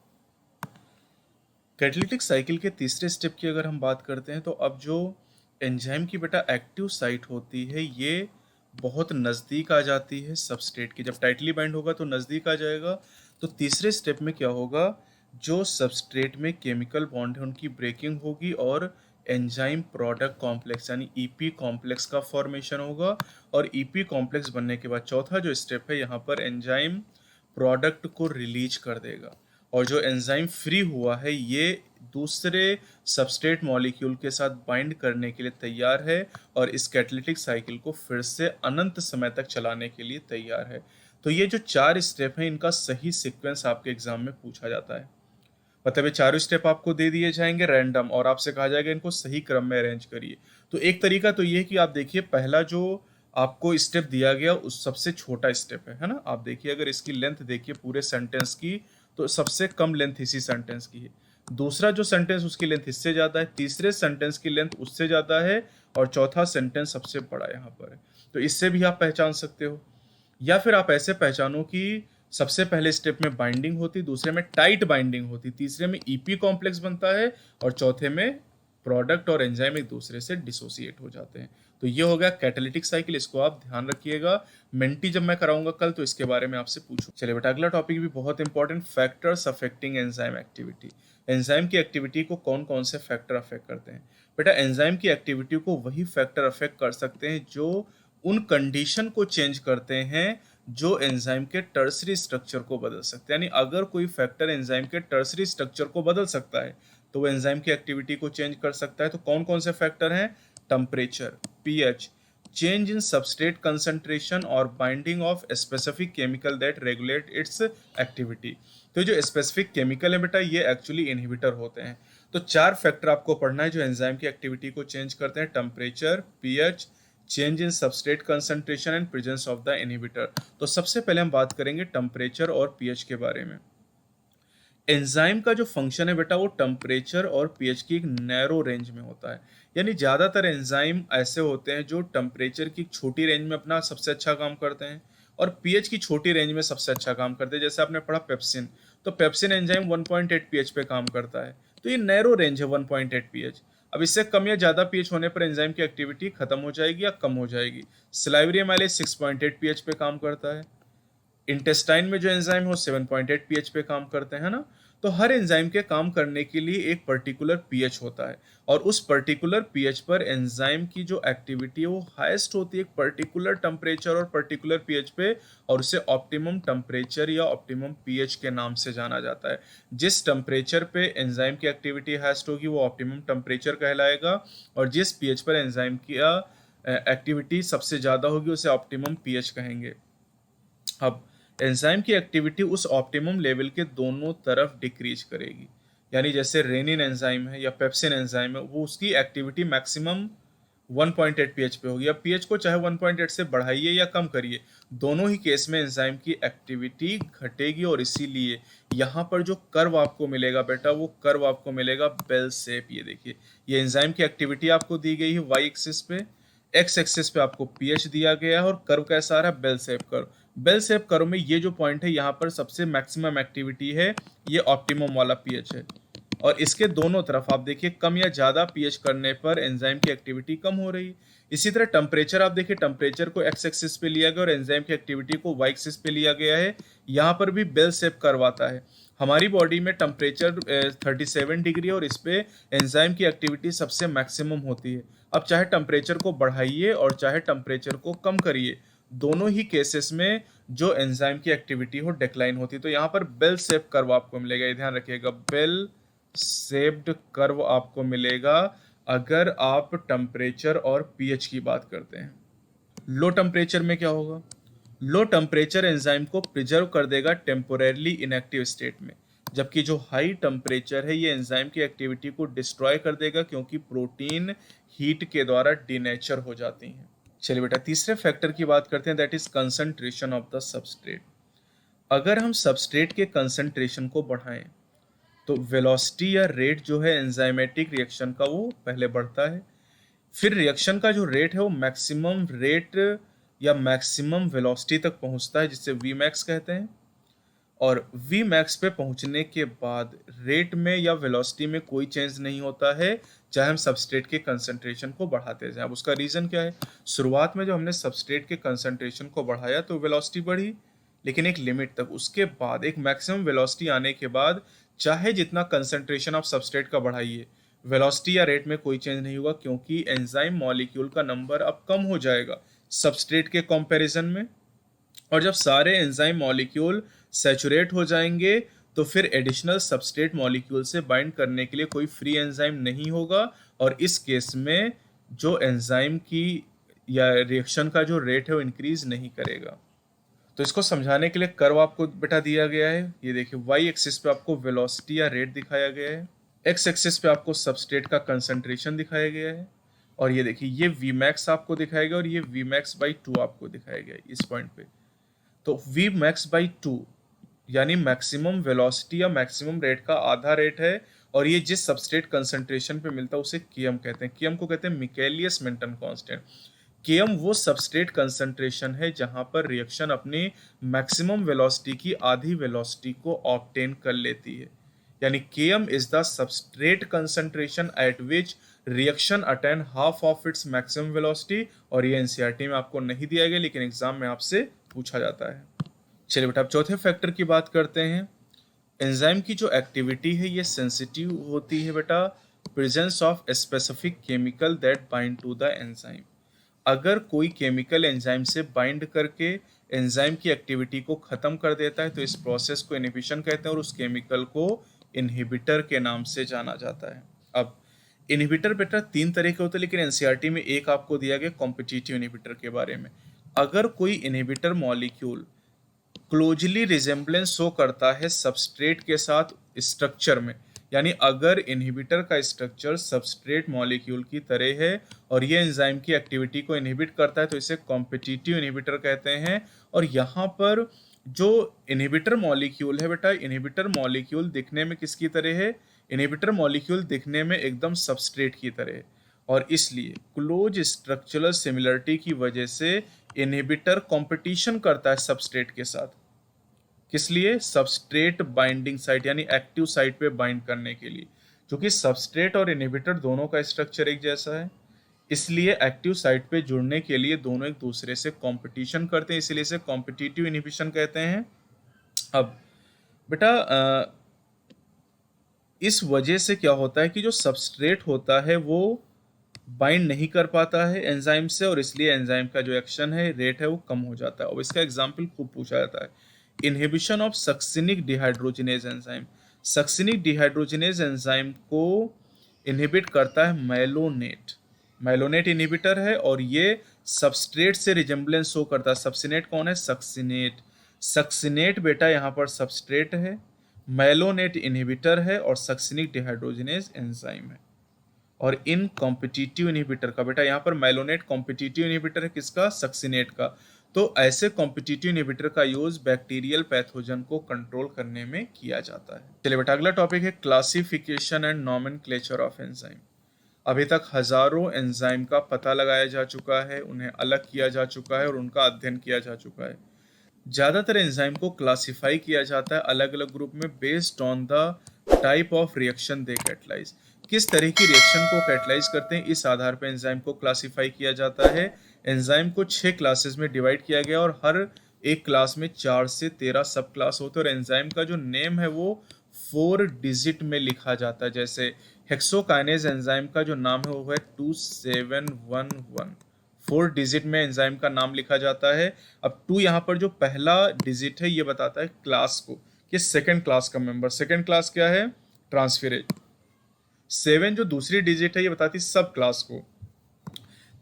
कैटालिटिक साइकिल के तीसरे स्टेप की अगर हम बात करते हैं, तो अब जो एंजाइम की बेटा एक्टिव साइट होती है ये बहुत नज़दीक आ जाती है सबस्ट्रेट की। जब टाइटली बाइंड होगा तो नज़दीक आ जाएगा। तो तीसरे स्टेप में क्या होगा? जो सबस्ट्रेट में केमिकल बॉन्ड है उनकी ब्रेकिंग होगी, और एंजाइम प्रोडक्ट कॉम्प्लेक्स यानी ईपी कॉम्प्लेक्स का फॉर्मेशन होगा। और ईपी कॉम्प्लेक्स बनने के बाद चौथा जो स्टेप है, यहाँ पर एंजाइम प्रोडक्ट को रिलीज कर देगा, और जो एंजाइम फ्री हुआ है ये दूसरे सबस्ट्रेट मॉलिक्यूल के साथ बाइंड करने के लिए तैयार है, और इस कैटालिटिक साइकिल को फिर से अनंत समय तक चलाने के लिए तैयार है। तो ये जो 4 स्टेप हैं इनका सही सीक्वेंस आपके एग्जाम में पूछा जाता है। मतलब ये चारों स्टेप आपको दे दिए जाएंगे रैंडम, और आपसे कहा जाएगा इनको सही क्रम में अरेंज करिए। तो एक तरीका तो ये है कि आप देखिए, पहला जो आपको स्टेप दिया गया उस सबसे छोटा स्टेप है ना। आप देखिए अगर इसकी लेंथ देखिए पूरे सेंटेंस की, तो सबसे कम लेंथ इसी सेंटेंस की है। दूसरा जो सेंटेंस उसकी लेंथ इससे ज़्यादा है, तीसरे सेंटेंस की लेंथ उससे ज़्यादा है, और चौथा सेंटेंस सबसे बड़ा यहाँ पर है। तो इससे भी आप पहचान सकते हो। या फिर आप ऐसे पहचानो कि सबसे पहले स्टेप में बाइंडिंग होती, दूसरे में टाइट बाइंडिंग होती, तीसरे में ईपी कॉम्प्लेक्स बनता है, और चौथे में प्रोडक्ट और एंजाइम एक दूसरे से डिसोसिएट हो जाते हैं। तो ये हो गया कैटालिटिक साइकिल, इसको आप ध्यान रखिएगा। मेंटी जब मैं कराऊंगा कल तो इसके बारे में आपसे पूछूं। चलिए बेटा अगला टॉपिक भी बहुत important, factors affecting enzyme activity. Enzyme की एक्टिविटी को कौन कौन से फैक्टर अफेक्ट करते हैं? बेटा एंजाइम की एक्टिविटी को वही फैक्टर अफेक्ट कर सकते हैं जो उन कंडीशन को चेंज करते हैं जो एंजाइम के टर्सरी स्ट्रक्चर को बदल सकते हैं। यानी अगर कोई फैक्टर एंजाइम के टर्सरी स्ट्रक्चर को बदल सकता है तो वो एंजाइम की एक्टिविटी को चेंज कर सकता है। तो कौन कौन से फैक्टर हैं? Temperature, pH, change in substrate concentration और binding of specific chemical that regulate its activity. तो जो स्पेसिफिक केमिकल है बेटा ये एक्चुअली इनहिबिटर होते हैं। तो चार फैक्टर आपको पढ़ना है जो एंजाइम की एक्टिविटी को चेंज करते हैं, temperature, pH, change in substrate concentration and presence of the inhibitor. तो सबसे पहले हम बात करेंगे टेम्परेचर और पीएच के बारे में। एंजाइम का जो फंक्शन है बेटा वो टेम्परेचर और पीएच की एक नैरो रेंज में होता है। यानी ज़्यादातर एंजाइम ऐसे होते हैं जो टेम्परेचर की छोटी रेंज में अपना सबसे अच्छा काम करते हैं और पीएच की छोटी रेंज में सबसे अच्छा काम करते हैं। जैसे आपने पढ़ा पेप्सिन, तो पेप्सिन एंजाइम 1.8 पीएच पे काम करता है, तो ये नैरो रेंज है 1.8 पीएच। अब इससे कम या ज़्यादा पीएच होने पर एंजाइम की एक्टिविटी खत्म हो जाएगी या कम हो जाएगी। सिलाइवरी एमाइलेज 6.8 पीएच पे काम करता है। इंटेस्टाइन में जो एंजाइम है वो 7.8 पीएच पे काम करते हैं ना। तो हर एंजाइम के काम करने के लिए एक पर्टिकुलर पीएच होता है और उस पर्टिकुलर पीएच पर एंजाइम की जो एक्टिविटी है वो हाईएस्ट होती है एक पर्टिकुलर टेम्परेचर और पर्टिकुलर पीएच पे, और उसे ऑप्टिमम टेम्परेचर या ऑप्टिमम पीएच के नाम से जाना जाता है। जिस टेम्परेचर पे एंजाइम की एक्टिविटी हाईएस्ट होगी वो ऑप्टिमम टेम्परेचर कहलाएगा, और जिस पीएच पर एंजाइम की एक्टिविटी सबसे ज़्यादा होगी उसे ऑप्टिमम पीएच कहेंगे। अब एंजाइम की एक्टिविटी उस ऑप्टिमम लेवल के दोनों तरफ डिक्रीज करेगी। यानी जैसे रेनिन एंजाइम है या पेप्सिन एंजाइम है, वो उसकी एक्टिविटी मैक्सिमम 1.8 पीएच पे होगी। अब पीएच को चाहे 1.8 से बढ़ाइए या कम करिए, दोनों ही केस में एंजाइम की एक्टिविटी घटेगी। और इसीलिए यहाँ पर जो कर्व आपको मिलेगा बेटा वो कर्व आपको मिलेगा बेल शेप। ये देखिए ये एंजाइम की एक्टिविटी आपको दी गई है वाई एक्सिस पे, एक्स एक्सिस पे आपको पीएच दिया गया है और कर्व कैसा आ रहा है? Bell shape curve. Bell shape curve में ये जो पॉइंट है यहाँ पर सबसे मैक्सिमम एक्टिविटी है, ये ऑप्टिमम वाला पीएच है। और इसके दोनों तरफ आप देखिए कम या ज़्यादा पीएच करने पर एंजाइम की एक्टिविटी कम हो रही है। इसी तरह टेम्परेचर आप देखिए, टेम्परेचर को एक्स एक्सिस पे लिया गया और एंजाइम की एक्टिविटी को वाई एक्सिस पे लिया गया है। यहाँ पर भी बेल शेप कर्व आता है। हमारी बॉडी में टेम्परेचर 37 डिग्री और इस पे एंजाइम की एक्टिविटी सबसे मैक्सिमम होती है। अब चाहे टेम्परेचर को बढ़ाइए और चाहे टेम्परेचर को कम करिए, दोनों ही केसेस में जो एंजाइम की एक्टिविटी हो डिक्लाइन होती है। तो यहाँ पर बेल शेप कर्व आपको मिलेगा, ये ध्यान रखिएगा, बेल शेप्ड कर्व आपको मिलेगा अगर आप टेम्परेचर और पीएच की बात करते हैं। लो टेम्परेचर में क्या होगा? लो टेम्परेचर एंजाइम को प्रिजर्व कर देगा टेम्पोरेरली इनएक्टिव स्टेट में, जबकि जो हाई टेम्परेचर है ये एंजाइम की एक्टिविटी को डिस्ट्रॉय कर देगा क्योंकि प्रोटीन हीट के द्वारा डिनेचर हो जाती हैं। चलिए बेटा तीसरे फैक्टर की बात करते हैं, that is concentration of the substrate. अगर हम सबस्ट्रेट के कंसंट्रेशन को बढ़ाएं तो वेलोसिटी या रेट जो है एंजाइमेटिक रिएक्शन का वो पहले बढ़ता है, फिर रिएक्शन का जो रेट है वो मैक्सिमम रेट या मैक्सिमम वेलोसिटी तक पहुंचता है जिसे वी मैक्स कहते हैं। और वी मैक्स पे पहुंचने के बाद रेट में या वेलोसिटी में कोई चेंज नहीं होता है चाहे हम सबस्ट्रेट के कंसंट्रेशन को बढ़ाते जाएं। अब उसका रीज़न क्या है? शुरुआत में जब हमने सबस्ट्रेट के कंसंट्रेशन को बढ़ाया तो वेलोसिटी बढ़ी, लेकिन एक लिमिट तक। उसके बाद एक मैक्सिमम वेलोसिटी आने के बाद चाहे जितना कंसंट्रेशन आप सबस्ट्रेट का बढ़ाइए, वेलोसिटी या रेट में कोई चेंज नहीं होगा क्योंकि एंजाइम मॉलिक्यूल का नंबर अब कम हो जाएगा सबस्ट्रेट के कंपैरिजन में। और जब सारे एंजाइम मॉलिक्यूल सैचुरेट हो जाएंगे तो फिर एडिशनल सबस्ट्रेट मॉलिक्यूल से बाइंड करने के लिए कोई फ्री एंजाइम नहीं होगा, और इस केस में जो एंजाइम की या रिएक्शन का जो रेट है वो इंक्रीज नहीं करेगा। तो इसको समझाने के लिए कर्व आपको बेटा दिया गया है, ये देखिए वाई एक्सिस पे आपको वेलोसिटी या रेट दिखाया गया है, एक्स एक्सिस पे आपको सबस्ट्रेट का कंसंट्रेशन दिखाया गया है, और ये देखिए ये Vmax आपको दिखाएगा और ये Vmax/2 आपको दिखाएगा इस पॉइंट पे। तो Vmax/2 यानी मैक्सिमम वेलोसिटी या मैक्सिमम रेट का आधा रेट है, और ये जिस सबस्ट्रेट कंसंट्रेशन पे मिलता है उसे Km कहते हैं। Km को कहते हैं मिकेलियस मेंटन कांस्टेंट। Km वो सबस्ट्रेट कंसंट्रेशन है जहां पर रिएक्शन अपनी मैक्सिमम वेलोसिटी की आधी वेलोसिटी को ऑब्टेन कर लेती है। यानी Km is the substrate concentration eight which reaction attain half of its maximum velocity. और ये एनसीईआरटी में आपको नहीं दिया गया लेकिन एग्जाम में आपसे पूछा जाता है। चलिए बेटा अब चौथे फैक्टर की बात करते हैं। एंजाइम की जो एक्टिविटी है ये सेंसिटिव होती है बेटा presence of specific chemical that bind to the enzyme. अगर कोई केमिकल एंजाइम से बाइंड करके एंजाइम की एक्टिविटी को खत्म कर देता है तो इस प्रोसेस को इनहिबिशन कहते हैं और उस केमिकल को इनहिबिटर के नाम से जाना जाता है। अब इनहिबिटर बेटा 3 तरह के होते हैं लेकिन एनसीईआरटी में एक आपको दिया गया कॉम्पिटिटिव इनहिबिटर के बारे में। अगर कोई inhibitor molecule closely resemblance show करता है सबस्ट्रेट के साथ स्ट्रक्चर में, यानी अगर इनहिबिटर का स्ट्रक्चर सबस्ट्रेट मॉलिक्यूल की तरह है और ये एंजाइम की एक्टिविटी को इनहिबिट करता है तो इसे कॉम्पिटिटिव इनहिबिटर कहते हैं। और यहाँ पर जो इनहिबिटर मॉलिक्यूल है बेटा, इनहिबिटर मॉलिक्यूल दिखने में किसकी तरह है? इनहिबिटर मॉलिक्यूल दिखने में एकदम सबस्ट्रेट की तरह है और इसलिए क्लोज स्ट्रक्चरल सिमिलरिटी की वजह से इनहिबिटर कंपटीशन करता है सबस्ट्रेट के साथ। किस लिए? सबस्ट्रेट बाइंडिंग साइट यानी एक्टिव साइट पे बाइंड करने के लिए। क्योंकि सबस्ट्रेट और इनहिबिटर दोनों का स्ट्रक्चर एक जैसा है इसलिए एक्टिव साइट पे जुड़ने के लिए दोनों एक दूसरे से कंपटीशन करते हैं, इसलिए इसे कॉम्पिटिटिव इनहिबिशन कहते हैं। अब बेटा इस वजह से क्या होता है कि जो सबस्ट्रेट होता है वो बाइंड नहीं कर पाता है एंजाइम से और इसलिए एंजाइम का जो एक्शन है रेट है वो कम हो जाता है। और इसका एग्जांपल खूब पूछा जाता है, inhibition of succinic dehydrogenase enzyme. Succinic dehydrogenase enzyme को इनहिबिट करता है मेलोनेट। मेलोनेट इनहिबिटर है और ये सबस्ट्रेट से रिजेम्बलेंस शो करता है। सक्सिनेट कौन है? सक्सिनेट। सक्सिनेट बेटा यहाँ पर सबस्ट्रेट है, मेलोनेट इनहिबिटर है और सक्सिनिक डिहाइड्रोजिनेज एंजाइम है। और इन कॉम्पिटिटिव इनहिबिटर का बेटा यहाँ पर मेलोनेट कॉम्पिटिटिव इनहिबिटर है किसका? सक्सिनेट का। तो ऐसे कॉम्पिटिटिव इनहिबिटर का यूज बैक्टीरियल पैथोजन को कंट्रोल करने में किया जाता है। चलिए बेटा अगला टॉपिक है classification and nomenclature of enzyme. अभी तक हजारों एंजाइम का पता लगाया जा चुका है, उन्हें अलग किया जा चुका है और उनका अध्ययन किया जा चुका है। ज्यादातर एंजाइम को क्लासिफाई किया जाता है अलग अलग ग्रुप में based on the type of reaction they catalyse. किस तरह की रिएक्शन को कैटलाइज करते हैं इस आधार पर एंजाइम को क्लासिफाई किया जाता है। एंजाइम को 6 क्लासेस में डिवाइड किया गया और हर एक क्लास में 4 से 13 सब क्लास होते हैं और एंजाइम का जो नेम है वो 4 डिजिट में लिखा जाता है। जैसे हेक्सोकाइनेज एंजाइम का जो नाम है वो है 2711, 4 डिजिट में एंजाइम का नाम लिखा जाता है। अब 2 यहाँ पर जो पहला डिजिट है ये बताता है क्लास को कि सेकेंड क्लास का मेंबर। सेकेंड क्लास क्या है? ट्रांसफेरेज। 7 जो दूसरी डिजिट है ये बताती सब क्लास को।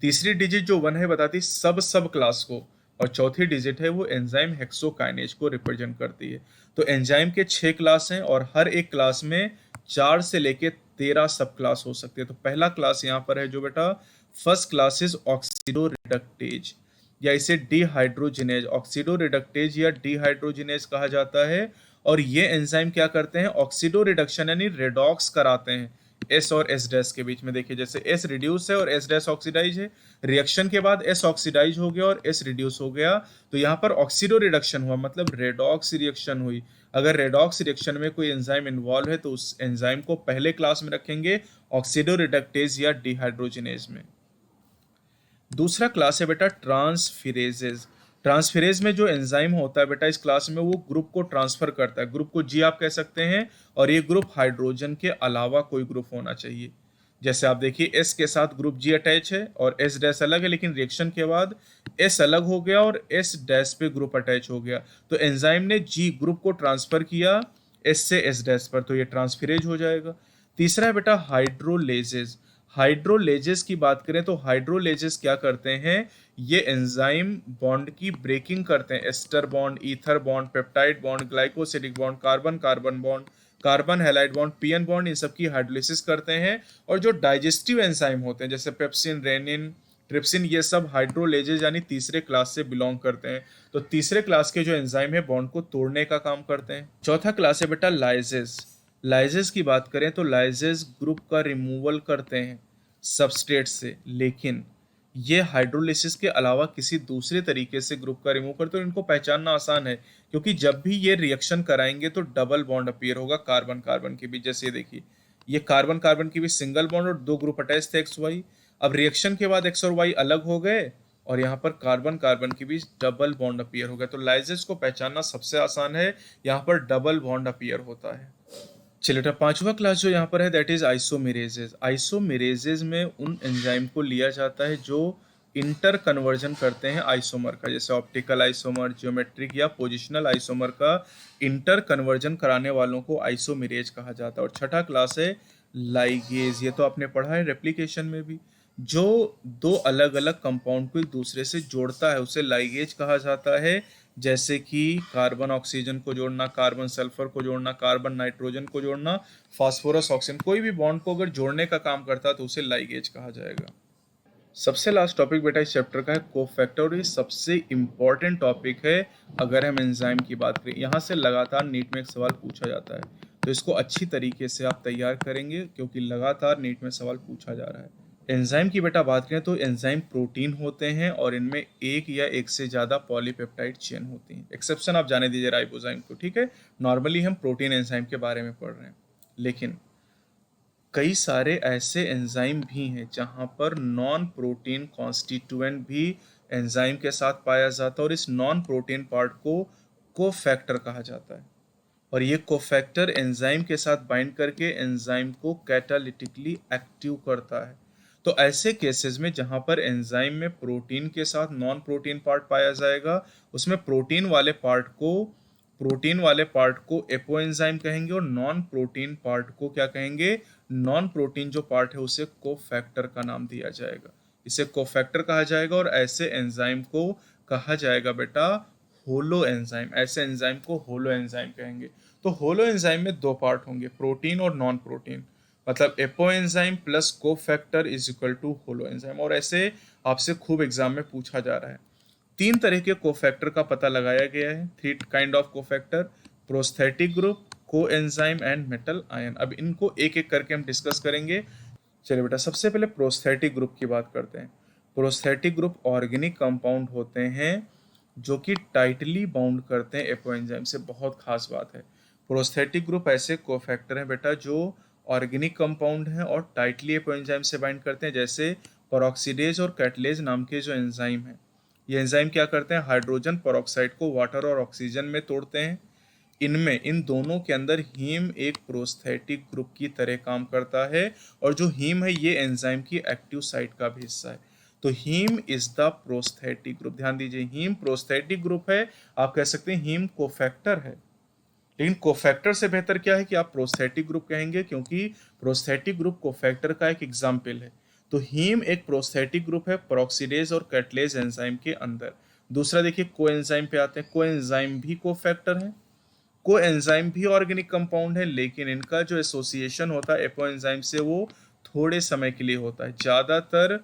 तीसरी डिजिट जो 1 है बताती सब क्लास को और चौथी डिजिट है वो एंजाइम हेक्सोकाइनेज को रिप्रेजेंट करती है। तो एंजाइम के 6 क्लास हैं और हर एक क्लास में 4 से लेके 13 सब क्लास हो सकते हैं। तो पहला क्लास यहाँ पर है जो बेटा first class is oxido reductase या इसे डिहाइड्रोजिनेज, ऑक्सीडो रिडक्टेज या डिहाइड्रोजिनेज कहा जाता है। और ये एंजाइम क्या करते हैं? ऑक्सीडो रिडक्शन यानी रेडॉक्स कराते हैं एस और एस डैश के बीच में। देखिए जैसे एस रिड्यूस है और एस डैश ऑक्सीडाइज है, रिएक्शन के बाद एस ऑक्सीडाइज हो गया और एस रिड्यूस हो गया तो यहाँ पर ऑक्सीडो रिडक्शन हुआ मतलब रेडॉक्स रिएक्शन हुई। अगर रेडॉक्स रिएक्शन में कोई एंजाइम इन्वॉल्व है तो उस एंजाइम को पहले क्लास में रखेंगे ऑक्सीडो रिडक्टेज या डिहाइड्रोजिनेज में। दूसरा क्लास है बेटा ट्रांसफिरेजेज। ट्रांसफिरेज में जो एंजाइम होता है बेटा इस क्लास में वो ग्रुप को ट्रांसफर करता है। ग्रुप को जी आप कह सकते हैं और ये ग्रुप हाइड्रोजन के अलावा कोई ग्रुप होना चाहिए। जैसे आप देखिए एस के साथ ग्रुप जी अटैच है और एस डैश अलग है लेकिन रिएक्शन के बाद एस अलग हो गया और एस डैश पे ग्रुप अटैच हो गया तो एंजाइम ने जी ग्रुप को ट्रांसफर किया एस से एस डैश पर तो ये ट्रांसफिरेज हो जाएगा। तीसरा है बेटा हाइड्रोलेजेस। हाइड्रोलेजेस की बात करें तो हाइड्रोलेजेस क्या करते हैं? ये एंजाइम बॉन्ड की ब्रेकिंग करते हैं। Ester bond, ether bond, peptide bond, glycosidic bond, carbon carbon bond, carbon halide bond, PN bond, इन सब की हाइड्रोलिसिस करते हैं। और जो डाइजेस्टिव एंजाइम होते हैं जैसे पेप्सिन, रेनिन, ट्रिप्सिन, ये सब हाइड्रोलेजेज यानी तीसरे क्लास से बिलोंग करते हैं। तो तीसरे क्लास के जो एंजाइम है बॉन्ड को तोड़ने का काम करते हैं। चौथा क्लास है बेटा लाइजेज। लाइजेज की बात करें तो लाइजेज ग्रुप का रिमूवल करते हैं सबस्ट्रेट से, लेकिन ये हाइड्रोलिसिस के अलावा किसी दूसरे तरीके से ग्रुप का रिमूव करते हैं। इनको पहचानना आसान है क्योंकि जब भी ये रिएक्शन कराएंगे तो डबल बॉन्ड अपीयर होगा कार्बन कार्बन के बीच। जैसे ये देखिए, ये कार्बन कार्बन के बीच सिंगल बॉन्ड और दो ग्रुप अटैच थे एक्स वाई। अब रिएक्शन के बाद एक्स और वाई अलग हो गए और यहाँ पर कार्बन कार्बन के बीच डबल बॉन्ड अपीयर हो गया। तो लाइजेज को पहचानना सबसे आसान है, यहाँ पर डबल बॉन्ड अपीयर होता है। चलिए बेटा, पांचवा क्लास जो यहाँ पर है दैट इज आइसोमेरेजेज। आइसोमेरेजेज में उन एंजाइम को लिया जाता है जो इंटर कन्वर्जन करते हैं आइसोमर का, जैसे ऑप्टिकल आइसोमर, जियोमेट्रिक या पोजिशनल आइसोमर का इंटर कन्वर्जन कराने वालों को आइसोमेरेज कहा जाता है। और छठा क्लास है लाइगेज। ये तो आपने पढ़ा है रेप्लिकेशन में भी, जो दो अलग अलग कंपाउंड को एक दूसरे से जोड़ता है उसे लाइगेज कहा जाता है। जैसे कि कार्बन ऑक्सीजन को जोड़ना, कार्बन सल्फर को जोड़ना, कार्बन नाइट्रोजन को जोड़ना, फास्फोरस ऑक्सीजन, कोई भी बॉन्ड को अगर जोड़ने का काम करता है तो उसे लाइगेज कहा जाएगा। सबसे लास्ट टॉपिक बेटा इस चैप्टर का है कोफैक्टर, और ये सबसे इंपॉर्टेंट टॉपिक है अगर हम एंजाइम की बात करें। यहाँ से लगातार नीट में एक सवाल पूछा जाता है, तो इसको अच्छी तरीके से आप तैयार करेंगे क्योंकि लगातार नीट में सवाल पूछा जा रहा है। एंजाइम की बेटा बात करें तो एंजाइम प्रोटीन होते हैं और इनमें एक या एक से ज़्यादा पॉलीपेप्टाइड चेन होती हैं। एक्सेप्शन आप जाने दीजिए राइबोजाइम को, ठीक है। नॉर्मली हम प्रोटीन एंजाइम के बारे में पढ़ रहे हैं, लेकिन कई सारे ऐसे एंजाइम भी हैं जहां पर नॉन प्रोटीन कॉन्स्टिट्यूएंट भी एंजाइम के साथ पाया जाता है और इस नॉन प्रोटीन पार्ट को कोफैक्टर कहा जाता है। और ये कोफैक्टर एंजाइम के साथ बाइंड करके एंजाइम को कैटालिटिकली एक्टिव करता है। तो ऐसे केसेस में जहां पर एंजाइम में प्रोटीन के साथ नॉन प्रोटीन पार्ट पाया जाएगा, उसमें प्रोटीन वाले पार्ट को एपो एंजाइम कहेंगे और नॉन प्रोटीन पार्ट को क्या कहेंगे, नॉन प्रोटीन जो पार्ट है उसे कोफैक्टर का नाम दिया जाएगा, इसे कोफैक्टर कहा जाएगा। और ऐसे एंजाइम को कहा जाएगा बेटा होलो एंजाइम, ऐसे एंजाइम को होलो एंजाइम कहेंगे। तो होलो एंजाइम में दो पार्ट होंगे, प्रोटीन और नॉन प्रोटीन, मतलब apo enzyme plus cofactor is equal to holo enzyme. और ऐसे आपसे खूब एग्जाम में पूछा जा रहा है। तीन तरह के कोफैक्टर का पता लगाया गया है, 3 kind of cofactor, prosthetic group, को एंजाइम एंड मेटल आयन। अब इनको एक एक करके हम डिस्कस करेंगे। चलिए बेटा, सबसे पहले प्रोस्थेटिक ग्रुप की बात करते हैं। प्रोस्थेटिक ग्रुप ऑर्गेनिक कंपाउंड होते हैं जो कि टाइटली बाउंड करते हैं एपो एंजाइम से, बहुत खास बात है। प्रोस्थेटिक ग्रुप ऐसे कोफैक्टर हैं बेटा जो ऑर्गेनिक कंपाउंड हैं और टाइटली एपो एंजाइम से बाइंड करते हैं, जैसे पेरोक्सीडेज और कैटलेज नाम के जो एंजाइम हैं। ये एंजाइम क्या करते हैं, हाइड्रोजन पेरोक्साइड को वाटर और ऑक्सीजन में तोड़ते हैं। इन दोनों के अंदर हीम एक प्रोस्थेटिक ग्रुप की तरह काम करता है और जो हीम है ये एंजाइम की एक्टिव साइट का भी हिस्सा है। तो heme is the prosthetic group. ध्यान दीजिए, हीम प्रोस्थेटिक ग्रुप है, आप कह सकते हैं हीम कोफैक्टर है। लेकिन कोफैक्टर से बेहतर क्या है कि आप प्रोस्थेटिक ग्रुप कहेंगे, क्योंकि प्रोस्थेटिक ग्रुप कोफैक्टर का एक एग्जाम्पल है। तो हीम एक प्रोस्थेटिक ग्रुप है पेरोक्सीडेज और कैटलेज एंजाइम के अंदर। दूसरा देखिए, कोएंजाइम पे आते हैं। कोएंजाइम भी कोफैक्टर है, कोएंजाइम भी ऑर्गेनिक कंपाउंड है, लेकिन इनका जो एसोसिएशन होता है एपो एंजाइम से वो थोड़े समय के लिए होता है, ज़्यादातर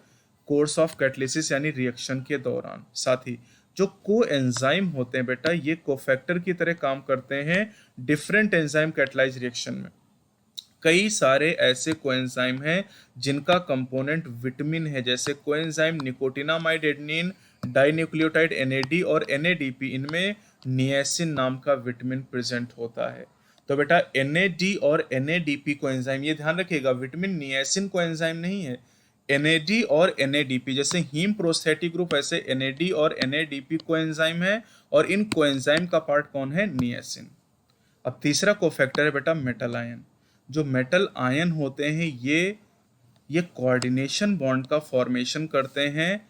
कोर्स ऑफ कैटलिसिस यानी रिएक्शन के दौरान। साथ ही जो कोएंजाइम होते हैं बेटा ये कोफैक्टर की तरह काम करते हैं डिफरेंट एंजाइम कैटलाइज रिएक्शन में। कई सारे ऐसे कोएंजाइम हैं जिनका कंपोनेंट विटामिन है, जैसे coenzyme nicotinamide adenine dinucleotide NAD और NADP, इनमें नियासिन नाम का विटामिन प्रेजेंट होता है। तो बेटा NAD और NADP कोएंजाइम, ये ध्यान रखिएगा, विटामिन नियासिन कोएंजाइम नहीं है। NAD और NADP, जैसे हीम प्रोस्थेटिक ग्रुप ऐसे NAD और NADP कोएंजाइम है और इन कोएंजाइम का पार्ट कौन है, नियासिन। अब तीसरा कोफैक्टर है बेटा मेटल आयन। जो मेटल आयन होते हैं ये कोऑर्डिनेशन बॉन्ड का फॉर्मेशन करते हैं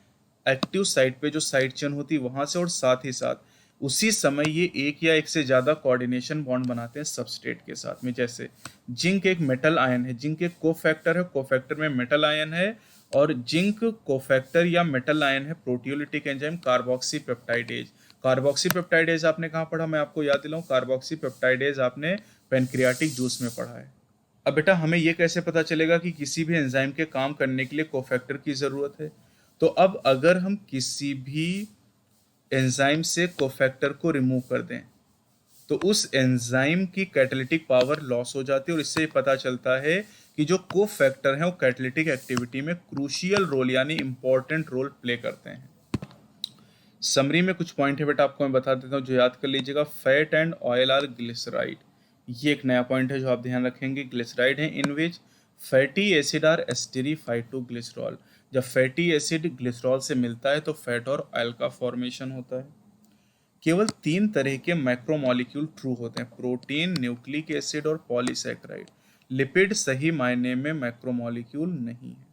एक्टिव साइट पे, जो साइड चेन होती है वहां से, और साथ ही साथ उसी समय ये एक या एक से ज़्यादा कोऑर्डिनेशन बॉन्ड बनाते हैं सबस्ट्रेट के साथ में। जैसे जिंक एक मेटल आयन है, जिंक एक कोफैक्टर है, कोफैक्टर में मेटल आयन है, और जिंक कोफैक्टर या मेटल आयन है प्रोटियोलिटिक एंजाइम कार्बोक्सीपेप्टाइडेज। कार्बोक्सीपेप्टाइडेज आपने कहाँ पढ़ा, मैं आपको याद दिलाऊं, कार्बोक्सीपेप्टाइडेज आपने पैनक्रियाटिक जूस में पढ़ा है। अब बेटा हमें ये कैसे पता चलेगा कि किसी भी एंजाइम के काम करने के लिए कोफैक्टर की ज़रूरत है? तो अब अगर हम किसी भी एंजाइम से कोफैक्टर को रिमूव कर दें तो उस एंजाइम की कैटालिटिक पावर लॉस हो जाती है और इससे पता चलता है कि जो कोफैक्टर हैं वो कैटालिटिक एक्टिविटी में क्रूशियल रोल यानी इंपॉर्टेंट रोल प्ले करते हैं। समरी में कुछ पॉइंट है बेटा, आपको मैं बता देता हूँ जो याद कर लीजिएगा। Fat and oil are glyceride, ये एक नया पॉइंट है जो आप ध्यान रखेंगे। ग्लिसराइड है in which fatty acid are esterified to glycerol. जब फैटी एसिड ग्लिसरॉल से मिलता है तो फैट और ऑयल का फॉर्मेशन होता है। केवल 3 तरह के मैक्रोमोलिक्यूल ट्रू होते हैं, प्रोटीन, न्यूक्लिक एसिड और पॉलीसैकेराइड। लिपिड सही मायने में मैक्रोमोलिक्यूल नहीं है।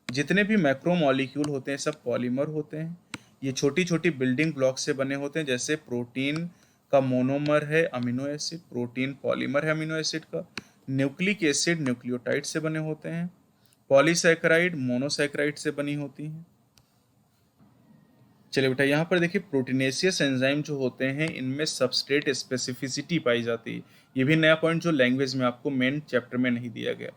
जितने भी मैक्रोमोलिक्यूल होते हैं सब पॉलीमर होते हैं। ये छोटी छोटी बिल्डिंग ब्लॉक से बने होते हैं। जैसे प्रोटीन का मोनोमर है अमीनो एसिड, प्रोटीन पॉलीमर है अमीनो एसिड का। न्यूक्लिक एसिड न्यूक्लियोटाइड से बने होते हैं। पॉलीसैकेराइड मोनोसैकेराइड से बनी होती हैं। चलिए बेटा यहाँ पर देखिए, प्रोटीनेशियस एंजाइम जो होते हैं इनमें सबस्ट्रेट स्पेसिफिसिटी पाई जाती है। ये भी नया पॉइंट जो लैंग्वेज में आपको मेन चैप्टर में नहीं दिया गया।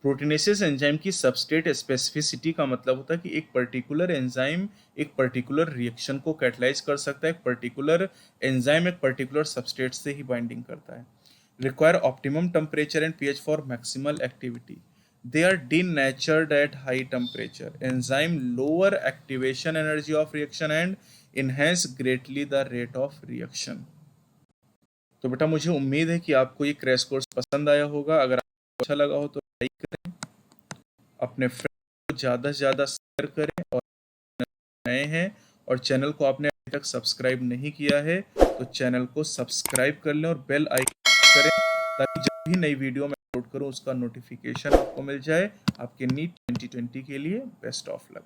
प्रोटीनेशियस एंजाइम की सबस्ट्रेट स्पेसिफिसिटी का मतलब होता है कि एक पर्टिकुलर एंजाइम एक पर्टिकुलर रिएक्शन को कैटलाइज कर सकता है। एक पर्टिकुलर एंजाइम एक पर्टिकुलर सबस्ट्रेट से ही बाइंडिंग करता है। Require optimum temperature and pH for maximal activity. They are denatured at high temperature. Enzyme lower activation energy of reaction and enhance greatly the rate of reaction. तो बेटा मुझे उम्मीद है कि आपको ये क्रैश कोर्स पसंद आया होगा। अगर आपको अच्छा लगा हो तो लाइक करें, अपने फ्रेंड को ज़्यादा से ज़्यादा शेयर करें, और नए हैं और चैनल को आपने अभी तक सब्सक्राइब नहीं किया है तो चैनल को सब्सक्राइब कर लें और बेल आइकन करें ताकि जब भी नई वीडियो में अपलोड करूं उसका नोटिफिकेशन आपको मिल जाए। आपके नीट 2020 के लिए बेस्ट ऑफ लक।